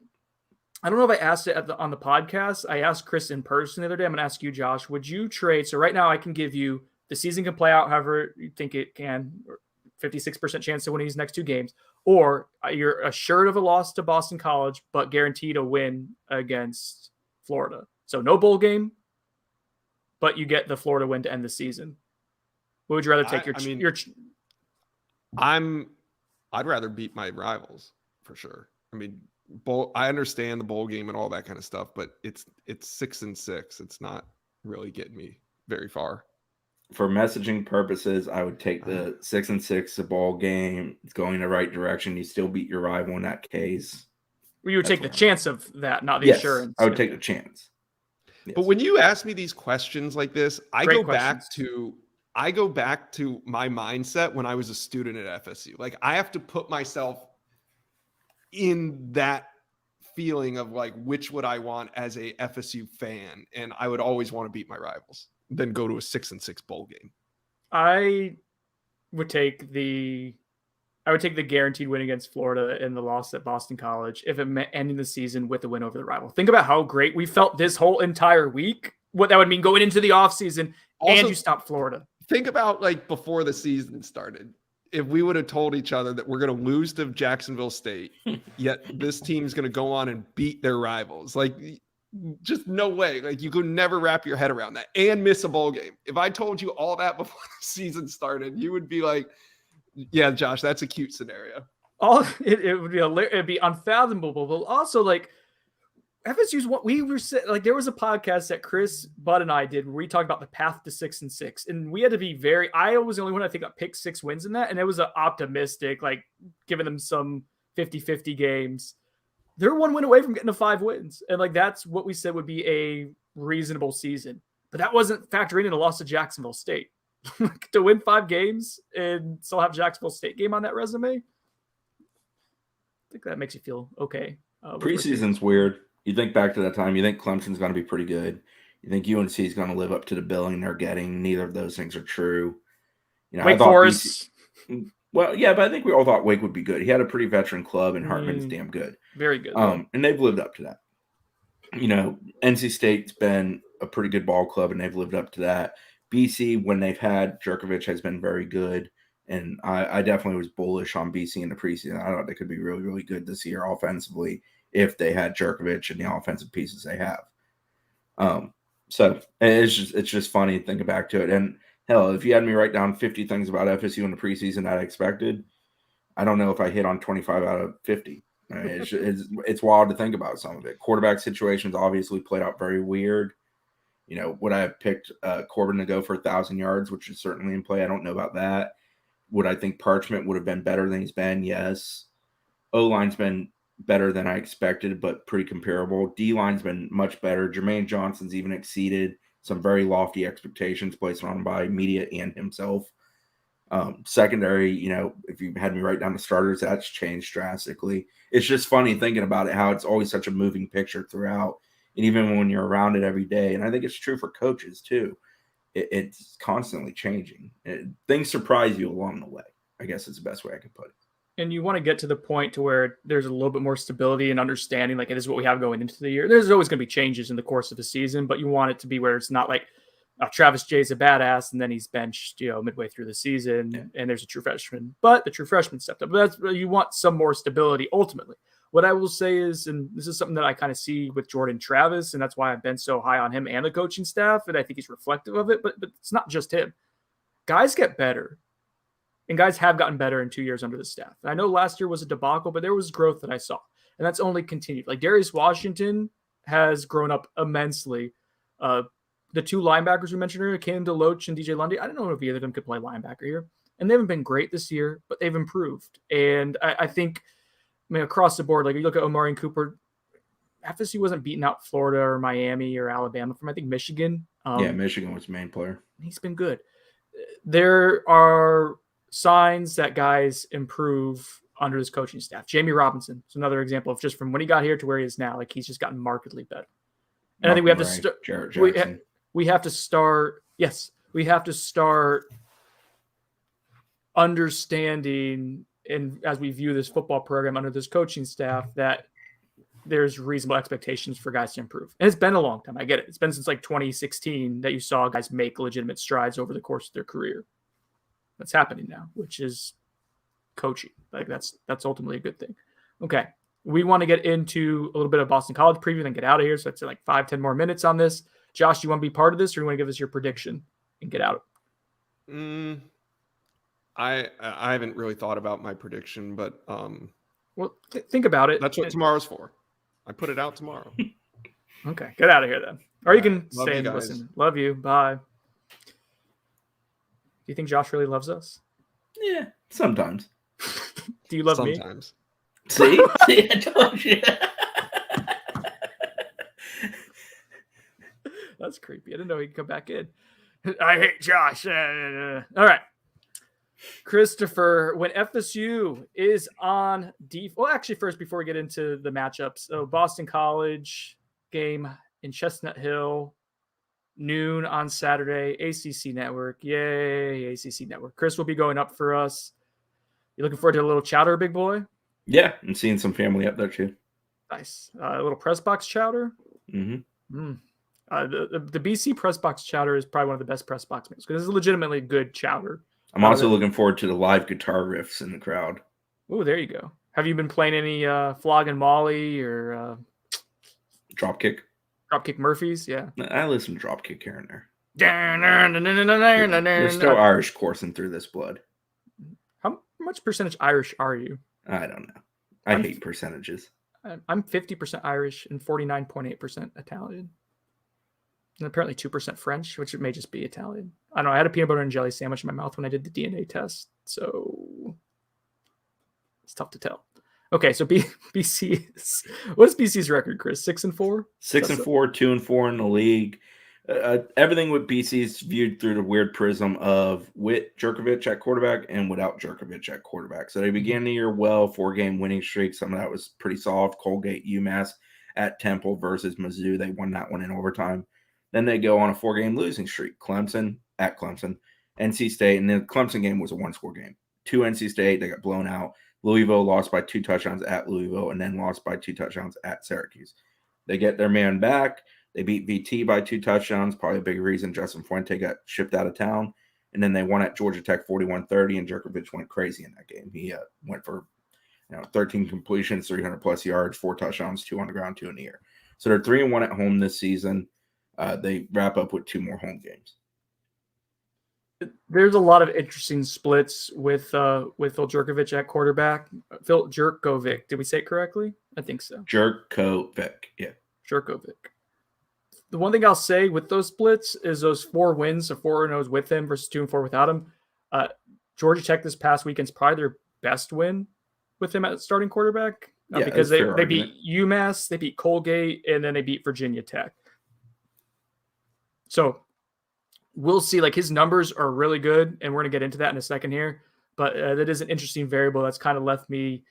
I don't know if I asked it on the podcast. I asked Chris in person the other day. I'm going to ask you, Josh. Would you trade? So right now I can give you the season can play out however you think it can, or 56% chance to win these next 2 games, or you're assured of a loss to Boston College, but guaranteed a win against Florida. So no bowl game, but you get the Florida win to end the season. What would you rather take? I'd rather beat my rivals for sure. I mean, I understand the bowl game and all that kind of stuff, but it's 6-6. It's not really getting me very far. For messaging purposes, I would take the 6-6, the ball game. It's going the right direction. You still beat your rival in that case. You would take the chance of that, not the assurance. I would take the chance. Yes. But when you ask me these questions like this, I go back to my mindset when I was a student at FSU. Like, I have to put myself in that feeling of like, which would I want as a FSU fan? And I would always want to beat my rivals, then go to a 6-6 bowl game. I would take the guaranteed win against Florida and the loss at Boston College if it meant ending the season with a win over the rival. Think about how great we felt this whole entire week, what that would mean going into the offseason, and you stop Florida. Think about like before the season started. If we would have told each other that we're going to lose to Jacksonville State, yet this team's going to go on and beat their rivals, like, just no way. Like, you could never wrap your head around that and miss a bowl game. If I told you all that before the season started, you would be like, yeah, Josh, that's a cute scenario. It would be it'd be unfathomable, but also like FSU's what we were saying. Like, there was a podcast that Chris Budd and I did where we talked about the path to 6-6, and we had to be I was the only one I think that picked 6 wins in that, and it was optimistic, like giving them some 50-50 games. They're 1 win away from getting to 5 wins, and like that's what we said would be a reasonable season. But that wasn't factoring in a loss to Jacksonville State. to win 5 games and still have Jacksonville State game on that resume. I think that makes you feel okay. Preseason's weird. You think back to that time, you think Clemson's going to be pretty good. You think UNC is going to live up to the billing they're getting. Neither of those things are true. Wake Forest. Well, yeah, but I think we all thought Wake would be good. He had a pretty veteran club, and Hartman's damn good. Very good. And they've lived up to that. NC State's been a pretty good ball club, and they've lived up to that. BC, when they've had Jerkovich, has been very good. And I definitely was bullish on BC in the preseason. I thought they could be really, really good this year offensively if they had Jerkovich and the offensive pieces they have. So it's just funny thinking back to it. And hell, if you had me write down 50 things about FSU in the preseason that I expected, I don't know if I hit on 25 out of 50. It's wild to think about some of it. Quarterback situations obviously played out very weird. Would I have picked Corbin to go for 1,000 yards, which is certainly in play? I don't know about that. Would I think Parchment would have been better than he's been? Yes. O-line's been better than I expected, but pretty comparable. D-line's been much better. Jermaine Johnson's even exceeded some very lofty expectations placed on him by media and himself. Secondary, if you had me write down the starters, that's changed drastically. It's just funny thinking about it, how it's always such a moving picture throughout. And even when you're around it every day, and I think it's true for coaches too, it's constantly changing. Things surprise you along the way, I guess is the best way I could put it. And you want to get to the point to where there's a little bit more stability and understanding, like it is what we have going into the year. There's always going to be changes in the course of the season, but you want it to be where it's not like Travis Jay's a badass and then he's benched, midway through the season and there's a true freshman, but the true freshman stepped up. But you want some more stability ultimately. What I will say is, and this is something that I kind of see with Jordan Travis, and that's why I've been so high on him and the coaching staff, and I think he's reflective of it, but it's not just him. Guys get better, and guys have gotten better in 2 years under the staff. And I know last year was a debacle, but there was growth that I saw, and that's only continued. Like Darius Washington has grown up immensely. The 2 linebackers we mentioned earlier, Cam DeLoach and DJ Lundy, I don't know if either of them could play linebacker here, and they haven't been great this year, but they've improved. And I think, across the board, like you look at Omarion Cooper, FSU wasn't beating out Florida or Miami or Alabama from, I think, Michigan. Michigan was the main player. He's been good. There are signs that guys improve under his coaching staff. Jamie Robinson is another example of just from when he got here to where he is now. Like he's just gotten markedly better. And I think we have to start. We have to start. Yes, we have to start understanding, and as we view this football program under this coaching staff, that there's reasonable expectations for guys to improve. And it's been a long time. I get it. It's been since like 2016 that you saw guys make legitimate strides over the course of their career. That's happening now, which is coaching. Like that's ultimately a good thing. Okay. We want to get into a little bit of Boston College preview and get out of here. So it's like 5-10 more minutes on this. Josh, do you want to be part of this, or do you want to give us your prediction and get out? I haven't really thought about my prediction, but think about it. That's what tomorrow's for. I put it out tomorrow. Okay, get out of here then. Or you can Love stay you and guys. listen. Love you. Bye. Do you think Josh really loves us? Yeah, sometimes. Do you love me? Sometimes. See, I told you. That's creepy. I didn't know he could come back in. I hate Josh. All right. Christopher, when FSU is on well, actually, first, before we get into the matchups, so Boston College game in Chestnut Hill, noon on Saturday, ACC Network. Yay, ACC Network. Chris will be going up for us. You looking forward to a little chowder, big boy? Yeah, and seeing some family up there too. Nice. A little press box chowder. Mm-hmm. The BC press box chowder is probably one of the best press box meals because it's legitimately good chowder. I'm also looking forward to the live guitar riffs in the crowd. Oh, there you go. Have you been playing any Flog and Molly or Dropkick? Dropkick Murphys? Yeah. I listen to Dropkick here and there. There's There's still Irish coursing through this blood. How much percentage Irish are you? I don't know. I hate percentages. I'm 50% Irish and 49.8% Italian. And apparently 2% French, which it may just be Italian. I don't know. I had a peanut butter and jelly sandwich in my mouth when I did the DNA test. So it's tough to tell. Okay, so BC is, what is BC's record, Chris? 6-4? 6-4, 2-4 in the league. Everything with BC is viewed through the weird prism of with Jerkovich at quarterback and without Jerkovich at quarterback. So they began the year well, 4-game winning streak. Some of that was pretty soft. Colgate, UMass at Temple versus Mizzou. They won that one in overtime. Then they go on a 4-game losing streak. Clemson at Clemson, NC State, and the Clemson game was a 1-score game. 2 NC State, they got blown out. Louisville lost by 2 touchdowns at Louisville and then lost by 2 touchdowns at Syracuse. They get their man back. They beat VT by 2 touchdowns, probably a big reason Justin Fuente got shipped out of town. And then they won at Georgia Tech 41-30, and Jerkovich went crazy in that game. He went for 13 completions, 300-plus yards, 4 touchdowns, 2 on the ground, 2 in the air. So they're 3-1 at home this season. They wrap up with 2 more home games. There's a lot of interesting splits with Phil Jerkovich at quarterback. Phil Jerkovic. Did we say it correctly? I think so. Jerkovic. Yeah. Jerkovic. The one thing I'll say with those splits is those 4 wins, so 4-0 with him versus 2-4 without him. Georgia Tech this past weekend's probably their best win with him at starting quarterback because they beat UMass, they beat Colgate, and then they beat Virginia Tech. So we'll see. Like, his numbers are really good, and we're going to get into that in a second here. But that is an interesting variable that's kind of left me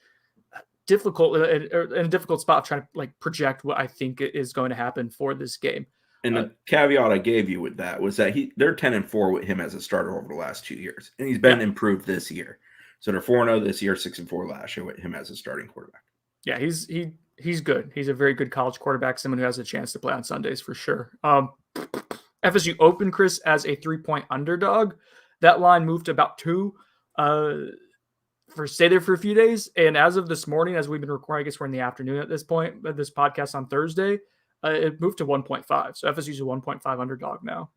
in a difficult spot trying to project what I think is going to happen for this game. And the caveat I gave you with that was that they're 10-4 with him as a starter over the last 2 years, and he's been improved this year. So they're 4-0 this year, 6-4 last year with him as a starting quarterback. Yeah, he's good. He's a very good college quarterback, someone who has a chance to play on Sundays for sure. FSU opened, Chris, as a 3-point underdog. That line moved to about 2. Stay there for a few days. And as of this morning, as we've been recording, I guess we're in the afternoon at this point, but this podcast on Thursday, it moved to 1.5. So FSU's a 1.5 underdog now,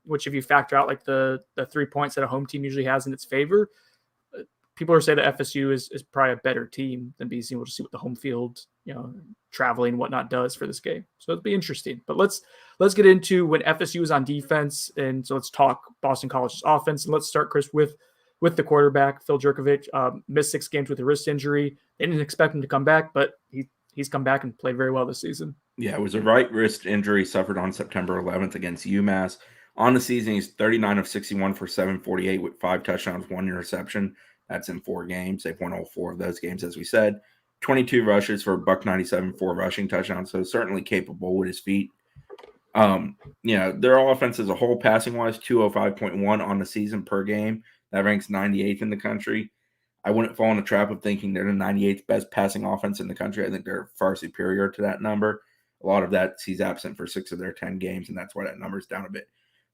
which if you factor out the 3 points that a home team usually has in its favor, people are saying that FSU is probably a better team than BC. We'll just see what the home field, traveling and whatnot does for this game. So it'll be interesting. But let's get into when FSU is on defense. And so let's talk Boston College's offense. And let's start, Chris, with the quarterback, Phil Jerkovich. Missed 6 games with a wrist injury. They didn't expect him to come back, but he's come back and played very well this season. Yeah, it was a right wrist injury suffered on September 11th against UMass. On the season, he's 39 of 61 for 748 with 5 touchdowns, 1 interception. That's in 4 games. They've won all 4 of those games, as we said. 22 rushes for $197, 4 rushing touchdowns. So certainly capable with his feet. Their offense as a whole, passing-wise, 205.1 on the season per game. That ranks 98th in the country. I wouldn't fall in the trap of thinking they're the 98th best passing offense in the country. I think they're far superior to that number. A lot of that, he's absent for 6 of their 10 games, and that's why that number's down a bit.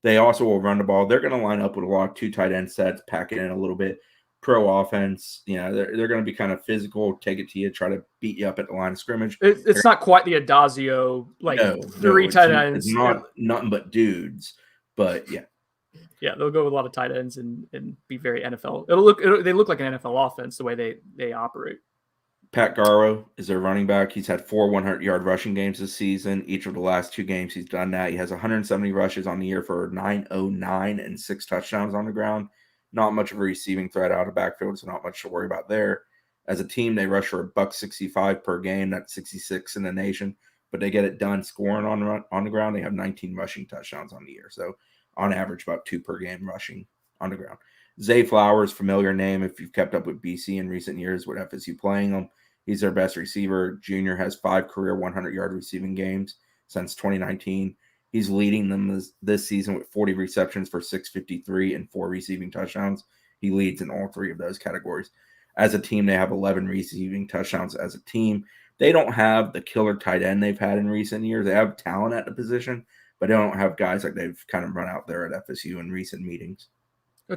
They also will run the ball. They're going to line up with a lot of 2 tight end sets, pack it in a little bit. Pro offense, they're going to be kind of physical, take it to you, try to beat you up at the line of scrimmage. It's not quite the Adazio, 3 tight ends. It's not nothing but dudes, but yeah. Yeah, they'll go with a lot of tight ends and be very NFL. They look like an NFL offense the way they operate. Pat Garrow is their running back. He's had 4 100-yard rushing games this season. Each of the last 2 games he's done that. He has 170 rushes on the year for 909 and 6 touchdowns on the ground. Not much of a receiving threat out of backfield, so not much to worry about there. As a team, they rush for $165 per game. That's 66 in the nation, but they get it done scoring on the ground. They have 19 rushing touchdowns on the year, so on average about 2 per game rushing on the ground. Zay Flowers, familiar name if you've kept up with BC in recent years with FSU playing them. He's their best receiver. Junior has 5 career 100-yard receiving games since 2019. He's leading them this season with 40 receptions for 653 and 4 receiving touchdowns. He leads in all 3 of those categories. As a team, they have 11 receiving touchdowns as a team. They don't have the killer tight end they've had in recent years. They have talent at the position, but they don't have guys like they've kind of run out there at FSU in recent meetings.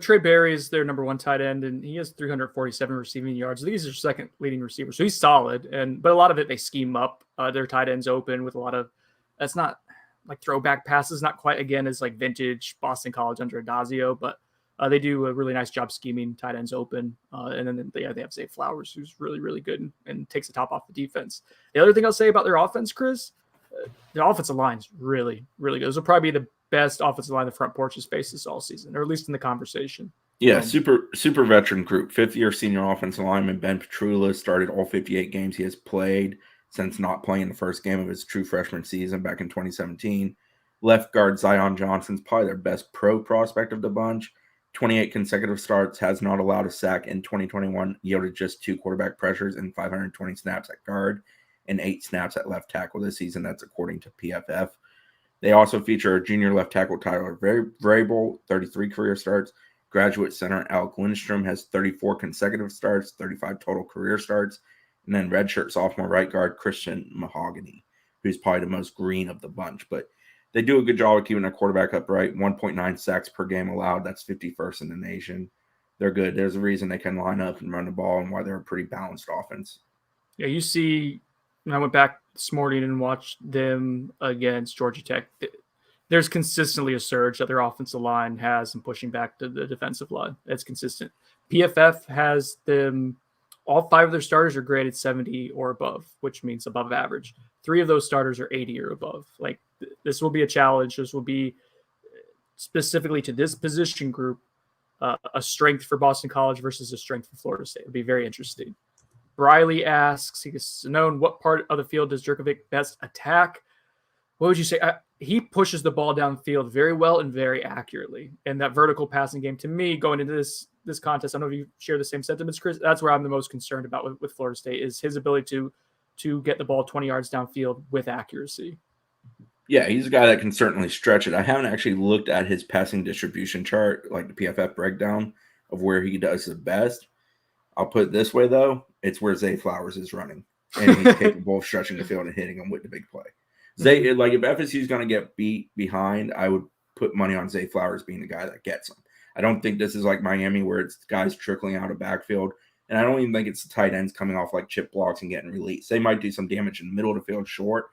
Trey Berry is their number 1 tight end, and he has 347 receiving yards. I think he's their second leading receiver, so he's solid. But a lot of it, they scheme up their tight ends open with a lot of – that's not like throwback passes, not quite, again, as like vintage Boston College under Adazio, but they do a really nice job scheming tight ends open. And then they have Zay Flowers, who's really, really good and takes the top off the defense. The other thing I'll say about their offense, Chris, their offensive line's really, really good. This will probably be the best offensive line the front porch has faced this all season, or at least in the conversation. Yeah, super veteran group. 5th-year senior offensive lineman Ben Petrula started all 58 games he has played since not playing the first game of his true freshman season back in 2017. Left guard Zion Johnson's probably their best pro prospect of the bunch. 28 consecutive starts, has not allowed a sack in 2021, yielded just 2 quarterback pressures and 520 snaps at guard and 8 snaps at left tackle this season. That's according to PFF. They also feature a junior left tackle, Tyler Vrabel, 33 career starts. Graduate center Alec Lindstrom has 34 consecutive starts, 35 total career starts. And then redshirt sophomore right guard Christian Mahogany, who's probably the most green of the bunch. But they do a good job of keeping their quarterback upright. 1.9 sacks per game allowed. That's 51st in the nation. They're good. There's a reason they can line up and run the ball and why they're a pretty balanced offense. Yeah, you see, when I went back this morning and watched them against Georgia Tech, there's consistently a surge that their offensive line has in pushing back the defensive line. It's consistent. PFF has them, all 5 of their starters are graded 70 or above, which means above average. 3 of those starters are 80 or above. Like, this will be a challenge. This will be specifically to this position group, a strength for Boston College versus a strength for Florida State. It'll be very interesting. Briley asks, he gets known, what part of the field does Jurkovec best attack? What would you say? He pushes the ball downfield very well and very accurately. And that vertical passing game, to me, going into this contest, I don't know if you share the same sentiments, Chris. That's where I'm the most concerned about with Florida State, is his ability to get the ball 20 yards downfield with accuracy. Yeah, he's a guy that can certainly stretch it. I haven't actually looked at his passing distribution chart, like the PFF breakdown of where he does the best. I'll put it this way, though. It's where Zay Flowers is running, and he's capable of stretching the field and hitting them with the big play. Zay, like, if FSU is going to get beat behind, I would put money on Zay Flowers being the guy that gets them. I don't think this is like Miami where it's guys trickling out of backfield, and I don't even think it's the tight ends coming off like chip blocks and getting released. They might do some damage in the middle of the field short,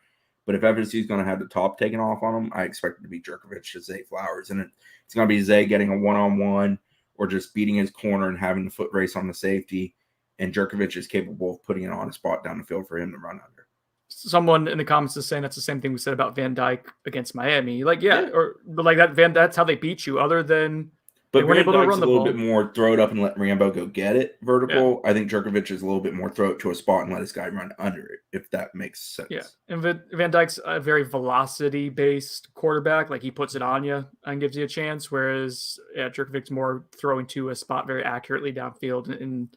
but if FSU is going to have the top taken off on them, I expect it to be Jurkovec to Zay Flowers, and it's going to be Zay getting a one-on-one or just beating his corner and having the foot race on the safety, and Jurkovec is capable of putting it on a spot down the field for him to run under. Someone in the comments is saying that's the same thing we said about Van Dyke against Miami. Like, but like that's how they beat you. Other than, but Van able to Dyke's run the a little ball. bit more throw it up and let Rambo go get it vertical. Yeah. I think Jurkovec is a little bit more throw it to a spot and let his guy run under it, if that makes sense. Yeah, and Van Dyke's a very velocity-based quarterback. Like, he puts it on you and gives you a chance, whereas Jurkovec's more throwing to a spot very accurately downfield.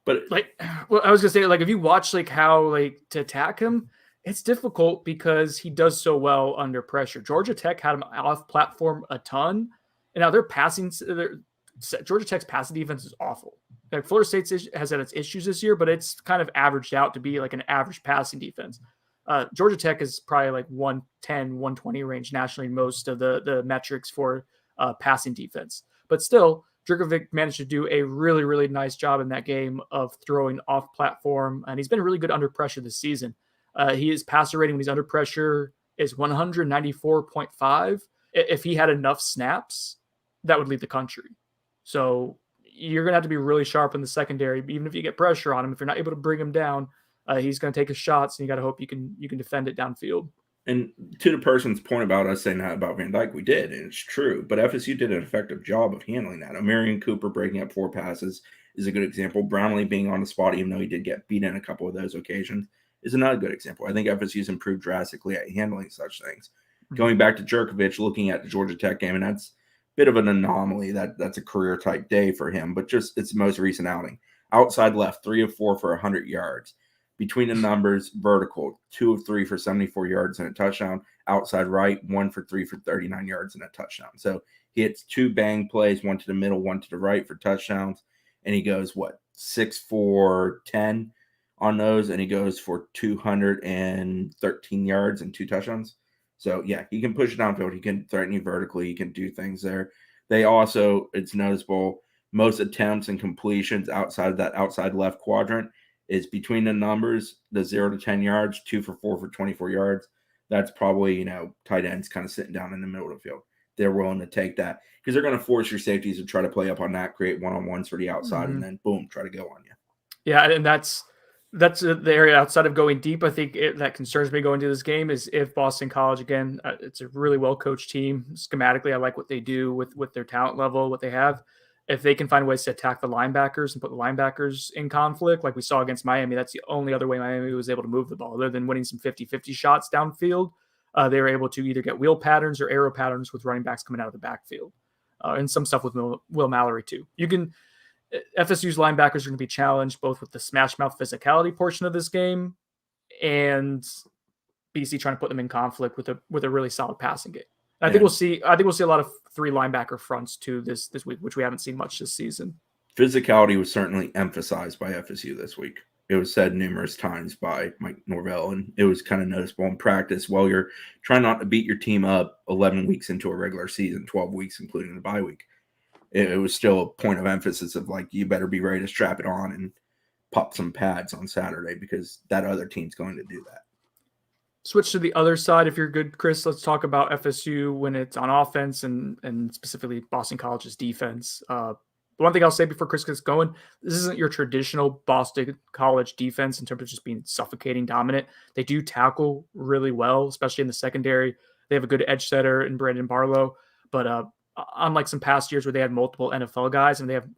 But like, well, I was gonna say, like, if you watch like how like to attack him, it's difficult because he does so well under pressure. Georgia Tech had him off platform a ton, and now Georgia Tech's passing defense is awful. Like, Florida State has had its issues this year, but it's kind of averaged out to be like an average passing defense. Georgia Tech is probably like 110, 120 range nationally in most of the metrics for passing defense, but still, Jurkovec managed to do a really, really nice job in that game of throwing off platform, and he's been really good under pressure this season. His passer rating when he's under pressure is 194.5. If he had enough snaps, that would lead the country. So you're going to have to be really sharp in the secondary, even if you get pressure on him. If you're not able to bring him down, he's going to take his shots, and you got to hope you can defend it downfield. And to the person's point about us saying that about Van Dyke, we did, and it's true. But FSU did an effective job of handling that. Marion Cooper breaking up 4 passes is a good example. Brownlee being on the spot, even though he did get beat in a couple of those occasions, is another good example. I think FSU's improved drastically at handling such things. Mm-hmm. Going back to Jurkovec, looking at the Georgia Tech game, and that's a bit of an anomaly. That's a career-type day for him, but just its most recent outing. Outside left, 3 of 4 for 100 yards. Between the numbers, vertical, 2 of 3 for 74 yards and a touchdown. Outside right, 1 for 3 for 39 yards and a touchdown. So he hits 2 bang plays, 1 to the middle, 1 to the right for touchdowns. And he goes, 6 for 10 on those, and he goes for 213 yards and 2 touchdowns. So, yeah, he can push it downfield. He can threaten you vertically. He can do things there. They also, it's noticeable, most attempts and completions outside of that outside left quadrant is between the numbers, the 0 to 10 yards, 2 for 4 for 24 yards. That's probably, tight ends kind of sitting down in the middle of the field. They're willing to take that because they're going to force your safeties to try to play up on that, create one-on-ones for the outside, and then boom, try to go on you. Yeah, and that's the area outside of going deep. I think that concerns me going to this game is if Boston College, again, it's a really well-coached team. Schematically, I like what they do with their talent level, what they have. If they can find ways to attack the linebackers and put the linebackers in conflict, like we saw against Miami, that's the only other way Miami was able to move the ball, other than winning some 50-50 shots downfield. they were able to either get wheel patterns or arrow patterns with running backs coming out of the backfield, and some stuff with Will Mallory too. FSU's linebackers are going to be challenged both with the smash mouth physicality portion of this game and BC trying to put them in conflict with a really solid passing game. I think we'll see a lot of 3 linebacker fronts too this week, which we haven't seen much this season. Physicality was certainly emphasized by FSU this week. It was said numerous times by Mike Norvell, and it was kind of noticeable in practice. While you're trying not to beat your team up 11 weeks into a regular season, 12 weeks including the bye week, it was still a point of emphasis of like, you better be ready to strap it on and pop some pads on Saturday because that other team's going to do that. Switch to the other side if you're good, Chris. Let's talk about FSU when it's on offense and specifically Boston College's defense. The one thing I'll say before Chris gets going, this isn't your traditional Boston College defense in terms of just being suffocating dominant. They do tackle really well, especially in the secondary. They have a good edge setter in Brandon Barlow, but unlike some past years where they had multiple NFL guys, and they have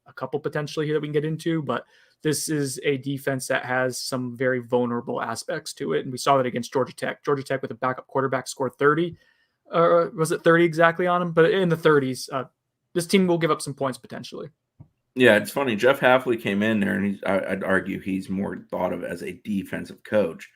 a couple potentially here that we can get into, but this is a defense that has some very vulnerable aspects to it. And we saw that against Georgia Tech. Georgia Tech with a backup quarterback scored 30. Was it 30 exactly on him? But in the 30s, this team will give up some points potentially. Yeah, it's funny. Jeff Hafley came in there, and I'd argue he's more thought of as a defensive coach.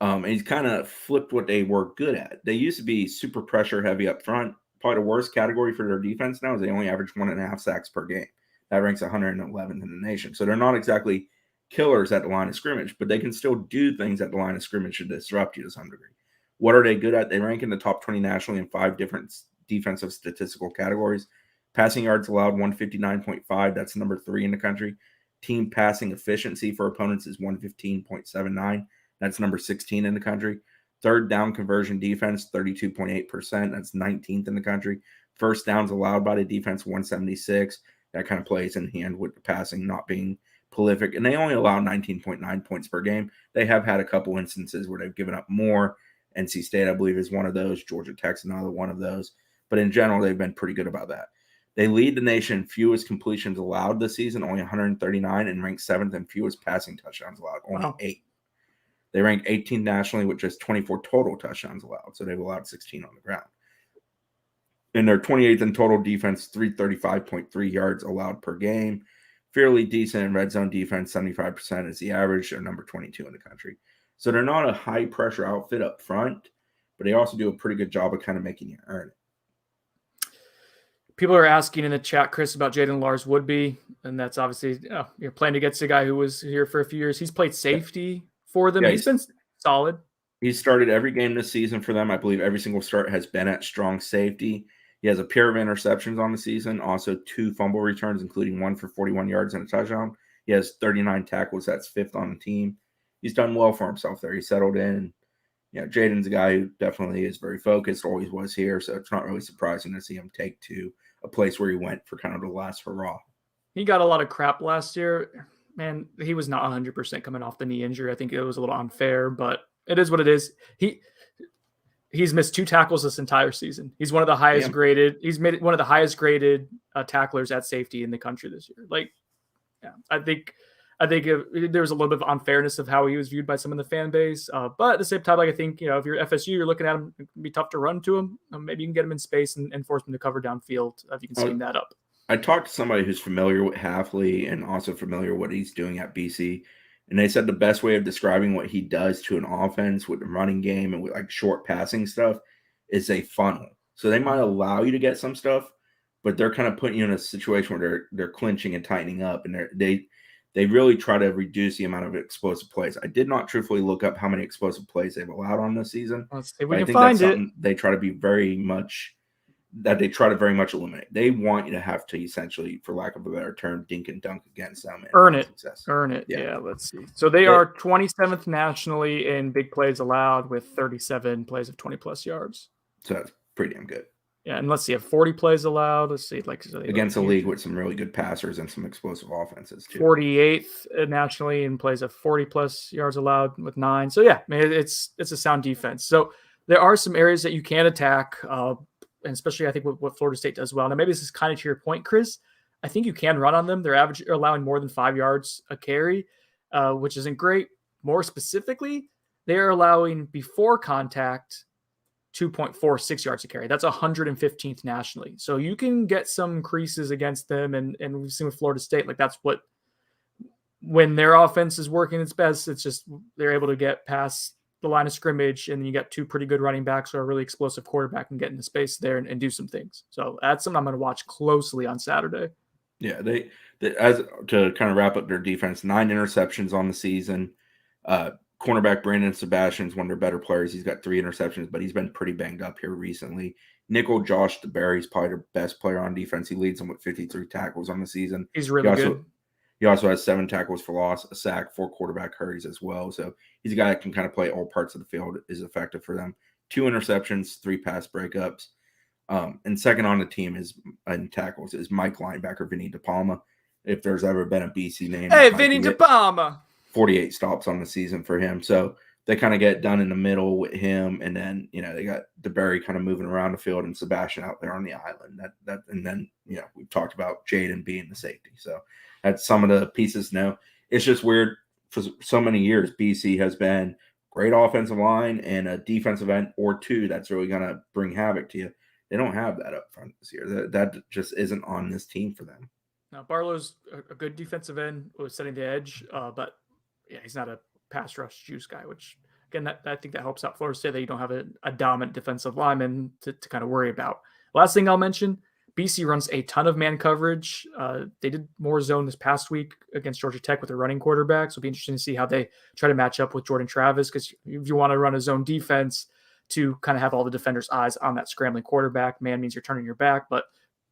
And he's kind of flipped what they were good at. They used to be super pressure heavy up front. Probably the worst category for their defense now is they only average 1.5 sacks per game. That ranks 111th in the nation. So they're not exactly killers at the line of scrimmage, but they can still do things at the line of scrimmage to disrupt you to some degree. What are they good at? They rank in the top 20 nationally in 5 different defensive statistical categories. Passing yards allowed, 159.5. That's number 3 in the country. Team passing efficiency for opponents is 115.79. That's number 16 in the country. Third down conversion defense, 32.8%. That's 19th in the country. First downs allowed by the defense, 176. That kind of plays in hand with the passing not being prolific. And they only allow 19.9 points per game. They have had a couple instances where they've given up more. NC State, I believe, is one of those. Georgia Tech's another one of those. But in general, they've been pretty good about that. They lead the nation in fewest completions allowed this season, only 139, and rank 7th in fewest passing touchdowns allowed, only 8. They rank 18th nationally with just 24 total touchdowns allowed, so they've allowed 16 on the ground. And they're 28th in total defense, 335.3 yards allowed per game. Fairly decent in red zone defense, 75% is the average. They're number 22 in the country. So they're not a high-pressure outfit up front, but they also do a pretty good job of kind of making you earn it. People are asking in the chat, Chris, about Jaden Lars Woodby, and that's obviously you're playing against a guy who was here for a few years. He's played safety for them. Yeah, he's been solid. He's started every game this season for them. I believe every single start has been at strong safety. He has a pair of interceptions on the season, also 2 fumble returns, including 1 for 41 yards and a touchdown. He has 39 tackles. That's 5th on the team. He's done well for himself there. He settled in. Jaden's a guy who definitely is very focused, always was here, so it's not really surprising to see him take to a place where he went for kind of the last hurrah. He got a lot of crap last year. Man, he was not 100% coming off the knee injury. I think it was a little unfair, but it is what it is. He's missed 2 tackles this entire season. He's one of the highest graded. He's made one of the highest graded tacklers at safety in the country this year. I think there was a little bit of unfairness of how he was viewed by some of the fan base. But at the same time, I think, if you're FSU, you're looking at him, it can be tough to run to him. Maybe you can get him in space and force him to cover downfield if you can scheme that up. I talked to somebody who's familiar with Hafley and also familiar with what he's doing at BC. And they said the best way of describing what he does to an offense with the running game and with short passing stuff is a funnel. So they might allow you to get some stuff, but they're kind of putting you in a situation where they're clinching and tightening up, and they really try to reduce the amount of explosive plays. I did not truthfully look up how many explosive plays they've allowed on this season. Let's see if we can find it. They try to be very much eliminate. They want you to have to essentially, for lack of a better term, dink and dunk against them. Earn it. Yeah, let's see. So they are 27th nationally in big plays allowed with 37 plays of 20-plus yards. So that's pretty damn good. Yeah, and let's see, 40 plays allowed. Let's see, against a league with some really good passers and some explosive offenses too. 48th nationally in plays of 40-plus yards allowed with 9. So yeah, it's a sound defense. So there are some areas that you can attack, and especially I think what Florida State does well. Now maybe this is kind of to your point, Chris. I think you can run on them. They're allowing more than 5 yards a carry, which isn't great. More specifically, they are allowing before contact 2.46 yards a carry. That's 115th nationally. So you can get some creases against them. And we've seen with Florida State, like that's what, when their offense is working its best, it's just they're able to get past the line of scrimmage, and then you got two pretty good running backs or a really explosive quarterback and get in the space there and do some things. So that's something I'm going to watch closely on Saturday. Yeah, they as to kind of wrap up their defense, 9 interceptions on the season. Cornerback Brandon Sebastian's one of their better players. He's got 3 interceptions, but he's been pretty banged up here recently. Nickel Josh DeBerry's probably their best player on defense. He leads them with 53 tackles on the season. He's really good. He also has 7 tackles for loss, a sack, 4 quarterback hurries as well. So he's a guy that can kind of play all parts of the field, is effective for them. 2 interceptions, 3 pass breakups. And second on the team is in tackles is Mike linebacker Vinny DePalma. If there's ever been a BC name, hey, Vinny DePalma. 48 stops on the season for him. So they kind of get done in the middle with him, and then they got DeBerry kind of moving around the field and Sebastian out there on the island. That and then we've talked about Jaden being the safety. So that's some of the pieces. Now it's just weird for so many years. BC has been great offensive line and a defensive end or two that's really gonna bring havoc to you. They don't have that up front this year. That just isn't on this team for them. Now Barlow's a good defensive end, was setting the edge, but yeah, he's not a pass rush juice guy, which again, I think that helps out Florida State that you don't have a dominant defensive lineman to kind of worry about. Last thing I'll mention, BC runs a ton of man coverage. They did more zone this past week against Georgia Tech with a running quarterback. So it'll be interesting to see how they try to match up with Jordan Travis, because if you want to run a zone defense to kind of have all the defenders' eyes on that scrambling quarterback, man means you're turning your back. But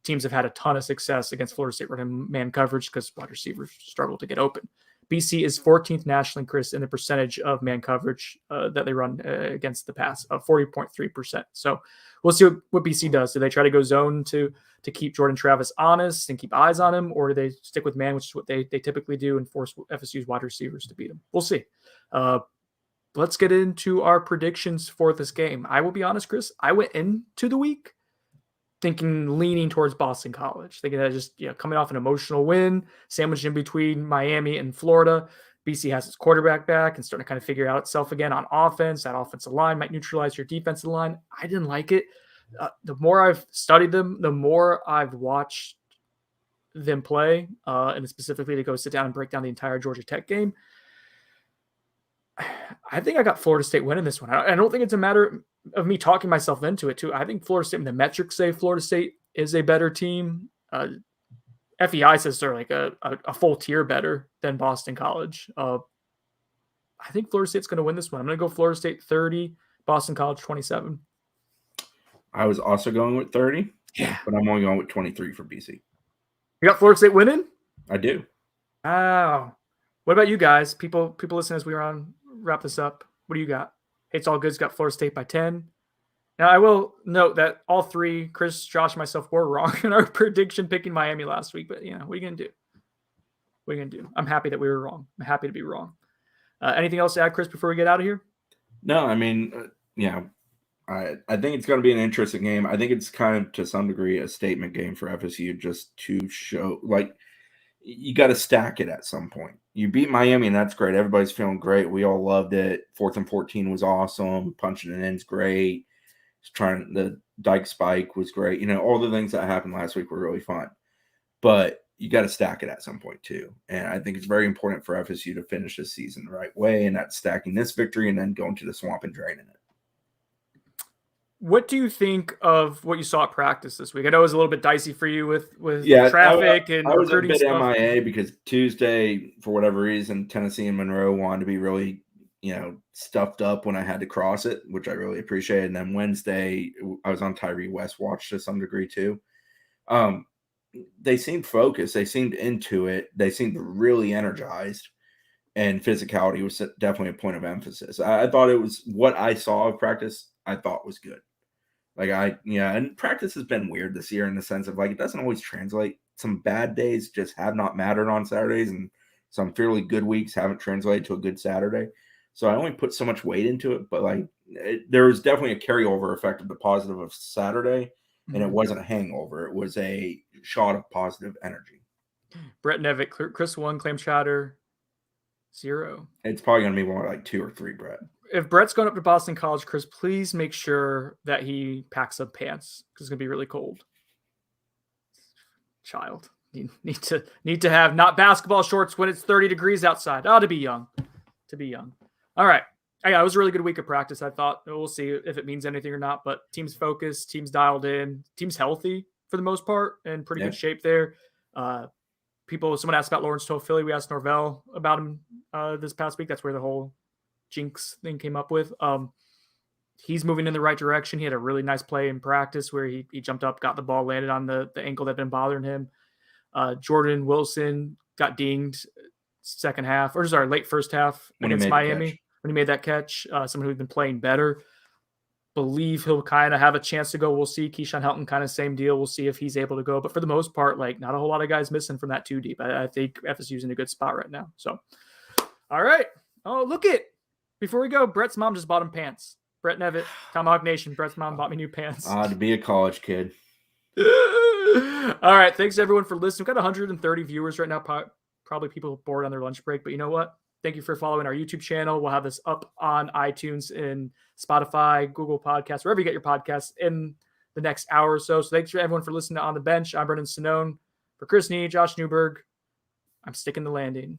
teams have had a ton of success against Florida State running man coverage because wide receivers struggle to get open. BC is 14th nationally, Chris, in the percentage of man coverage that they run against the pass of 40.3%. So we'll see what BC does. Do they try to go zone to keep Jordan Travis honest and keep eyes on him, or do they stick with man, which is what they typically do, and force FSU's wide receivers to beat them? We'll see. Let's get into our predictions for this game. I will be honest, Chris, I went into the week leaning towards Boston College, thinking that just coming off an emotional win, sandwiched in between Miami and Florida. BC has its quarterback back and starting to kind of figure out itself again on offense. That offensive line might neutralize your defensive line. I didn't like it. The more I've studied them, the more I've watched them play, and specifically to go sit down and break down the entire Georgia Tech game. I think I got Florida State winning this one. I don't think it's a matter of me talking myself into it too. I think Florida State, the metrics say Florida State is a better team. FEI says they're like a full tier better than Boston College. I think Florida State's going to win this one. I'm going to go Florida State 30, Boston College 27. I was also going with 30, but I'm only going with 23 for BC. You got Florida State winning? I do. Oh. What about you guys? People listen as we wrap this up. What do you got? It's all good's got Florida State by 10. Now, I will note that all three, Chris, Josh, and myself, were wrong in our prediction picking Miami last week. But, what are you going to do? What are you going to do? I'm happy that we were wrong. I'm happy to be wrong. Anything else to add, Chris, before we get out of here? No, I mean, I think it's going to be an interesting game. I think it's kind of, to some degree, a statement game for FSU, just to show, you got to stack it at some point. You beat Miami, and that's great. Everybody's feeling great. We all loved it. 4th and 14 was awesome. Punching it in's great. The Dyke spike was great. All the things that happened last week were really fun. But you got to stack it at some point too. And I think it's very important for FSU to finish this season the right way, and that's stacking this victory and then going to the swamp and draining it. What do you think of what you saw at practice this week? I know it was a little bit dicey for you with traffic and I was a bit stuff. MIA because Tuesday, for whatever reason, Tennessee and Monroe wanted to be really, stuffed up when I had to cross it, which I really appreciated. And then Wednesday, I was on Tyree West watch to some degree too. They seemed focused. They seemed into it. They seemed really energized. And physicality was definitely a point of emphasis. I thought it was what I saw of practice, I thought was good. And practice has been weird this year in the sense of it doesn't always translate. Some bad days just have not mattered on Saturdays, and some fairly good weeks haven't translated to a good Saturday. So I only put so much weight into it, but there was definitely a carryover effect of the positive of Saturday, and it wasn't a hangover. It was a shot of positive energy. Brett Nevitt, Chris 1, Claim Chatter 0. It's probably going to be more like 2 or 3, Brett. if Brett's going up to Boston College, Chris, please make sure that he packs up pants because it's gonna be really cold. Child, you need to have not basketball shorts when it's 30 degrees outside. To be young. All right. Yeah, it was a really good week of practice. I thought we'll see if it means anything or not, but team's focused, team's dialed in, team's healthy for the most part, and pretty good shape there. Someone asked about Lawrence Toafili. We asked Norvell about him this past week. That's where the whole jinx thing came up with. He's moving in the right direction. He had a really nice play in practice where he jumped up, got the ball, landed on the ankle that had been bothering him. Jordan Wilson got dinged late first half against Miami when he made that catch. Someone who'd been playing better. Believe he'll kind of have a chance to go. We'll see. Keyshawn Helton, kind of same deal. We'll see if he's able to go. But for the most part, not a whole lot of guys missing from that 2 deep. I think FSU's in a good spot right now. So, all right. Oh, look it. Before we go, Brett's mom just bought him pants. Brett Nevitt, Tomahawk Nation. Brett's mom bought me new pants. To be a college kid. All right. Thanks, everyone, for listening. We've got 130 viewers right now. Probably people bored on their lunch break. But you know what? Thank you for following our YouTube channel. We'll have this up on iTunes and Spotify, Google Podcasts, wherever you get your podcasts in the next hour or so. So thanks for everyone for listening to On the Bench. I'm Brendan Sinone. For Chris Nee, Josh Newberg, I'm sticking the landing.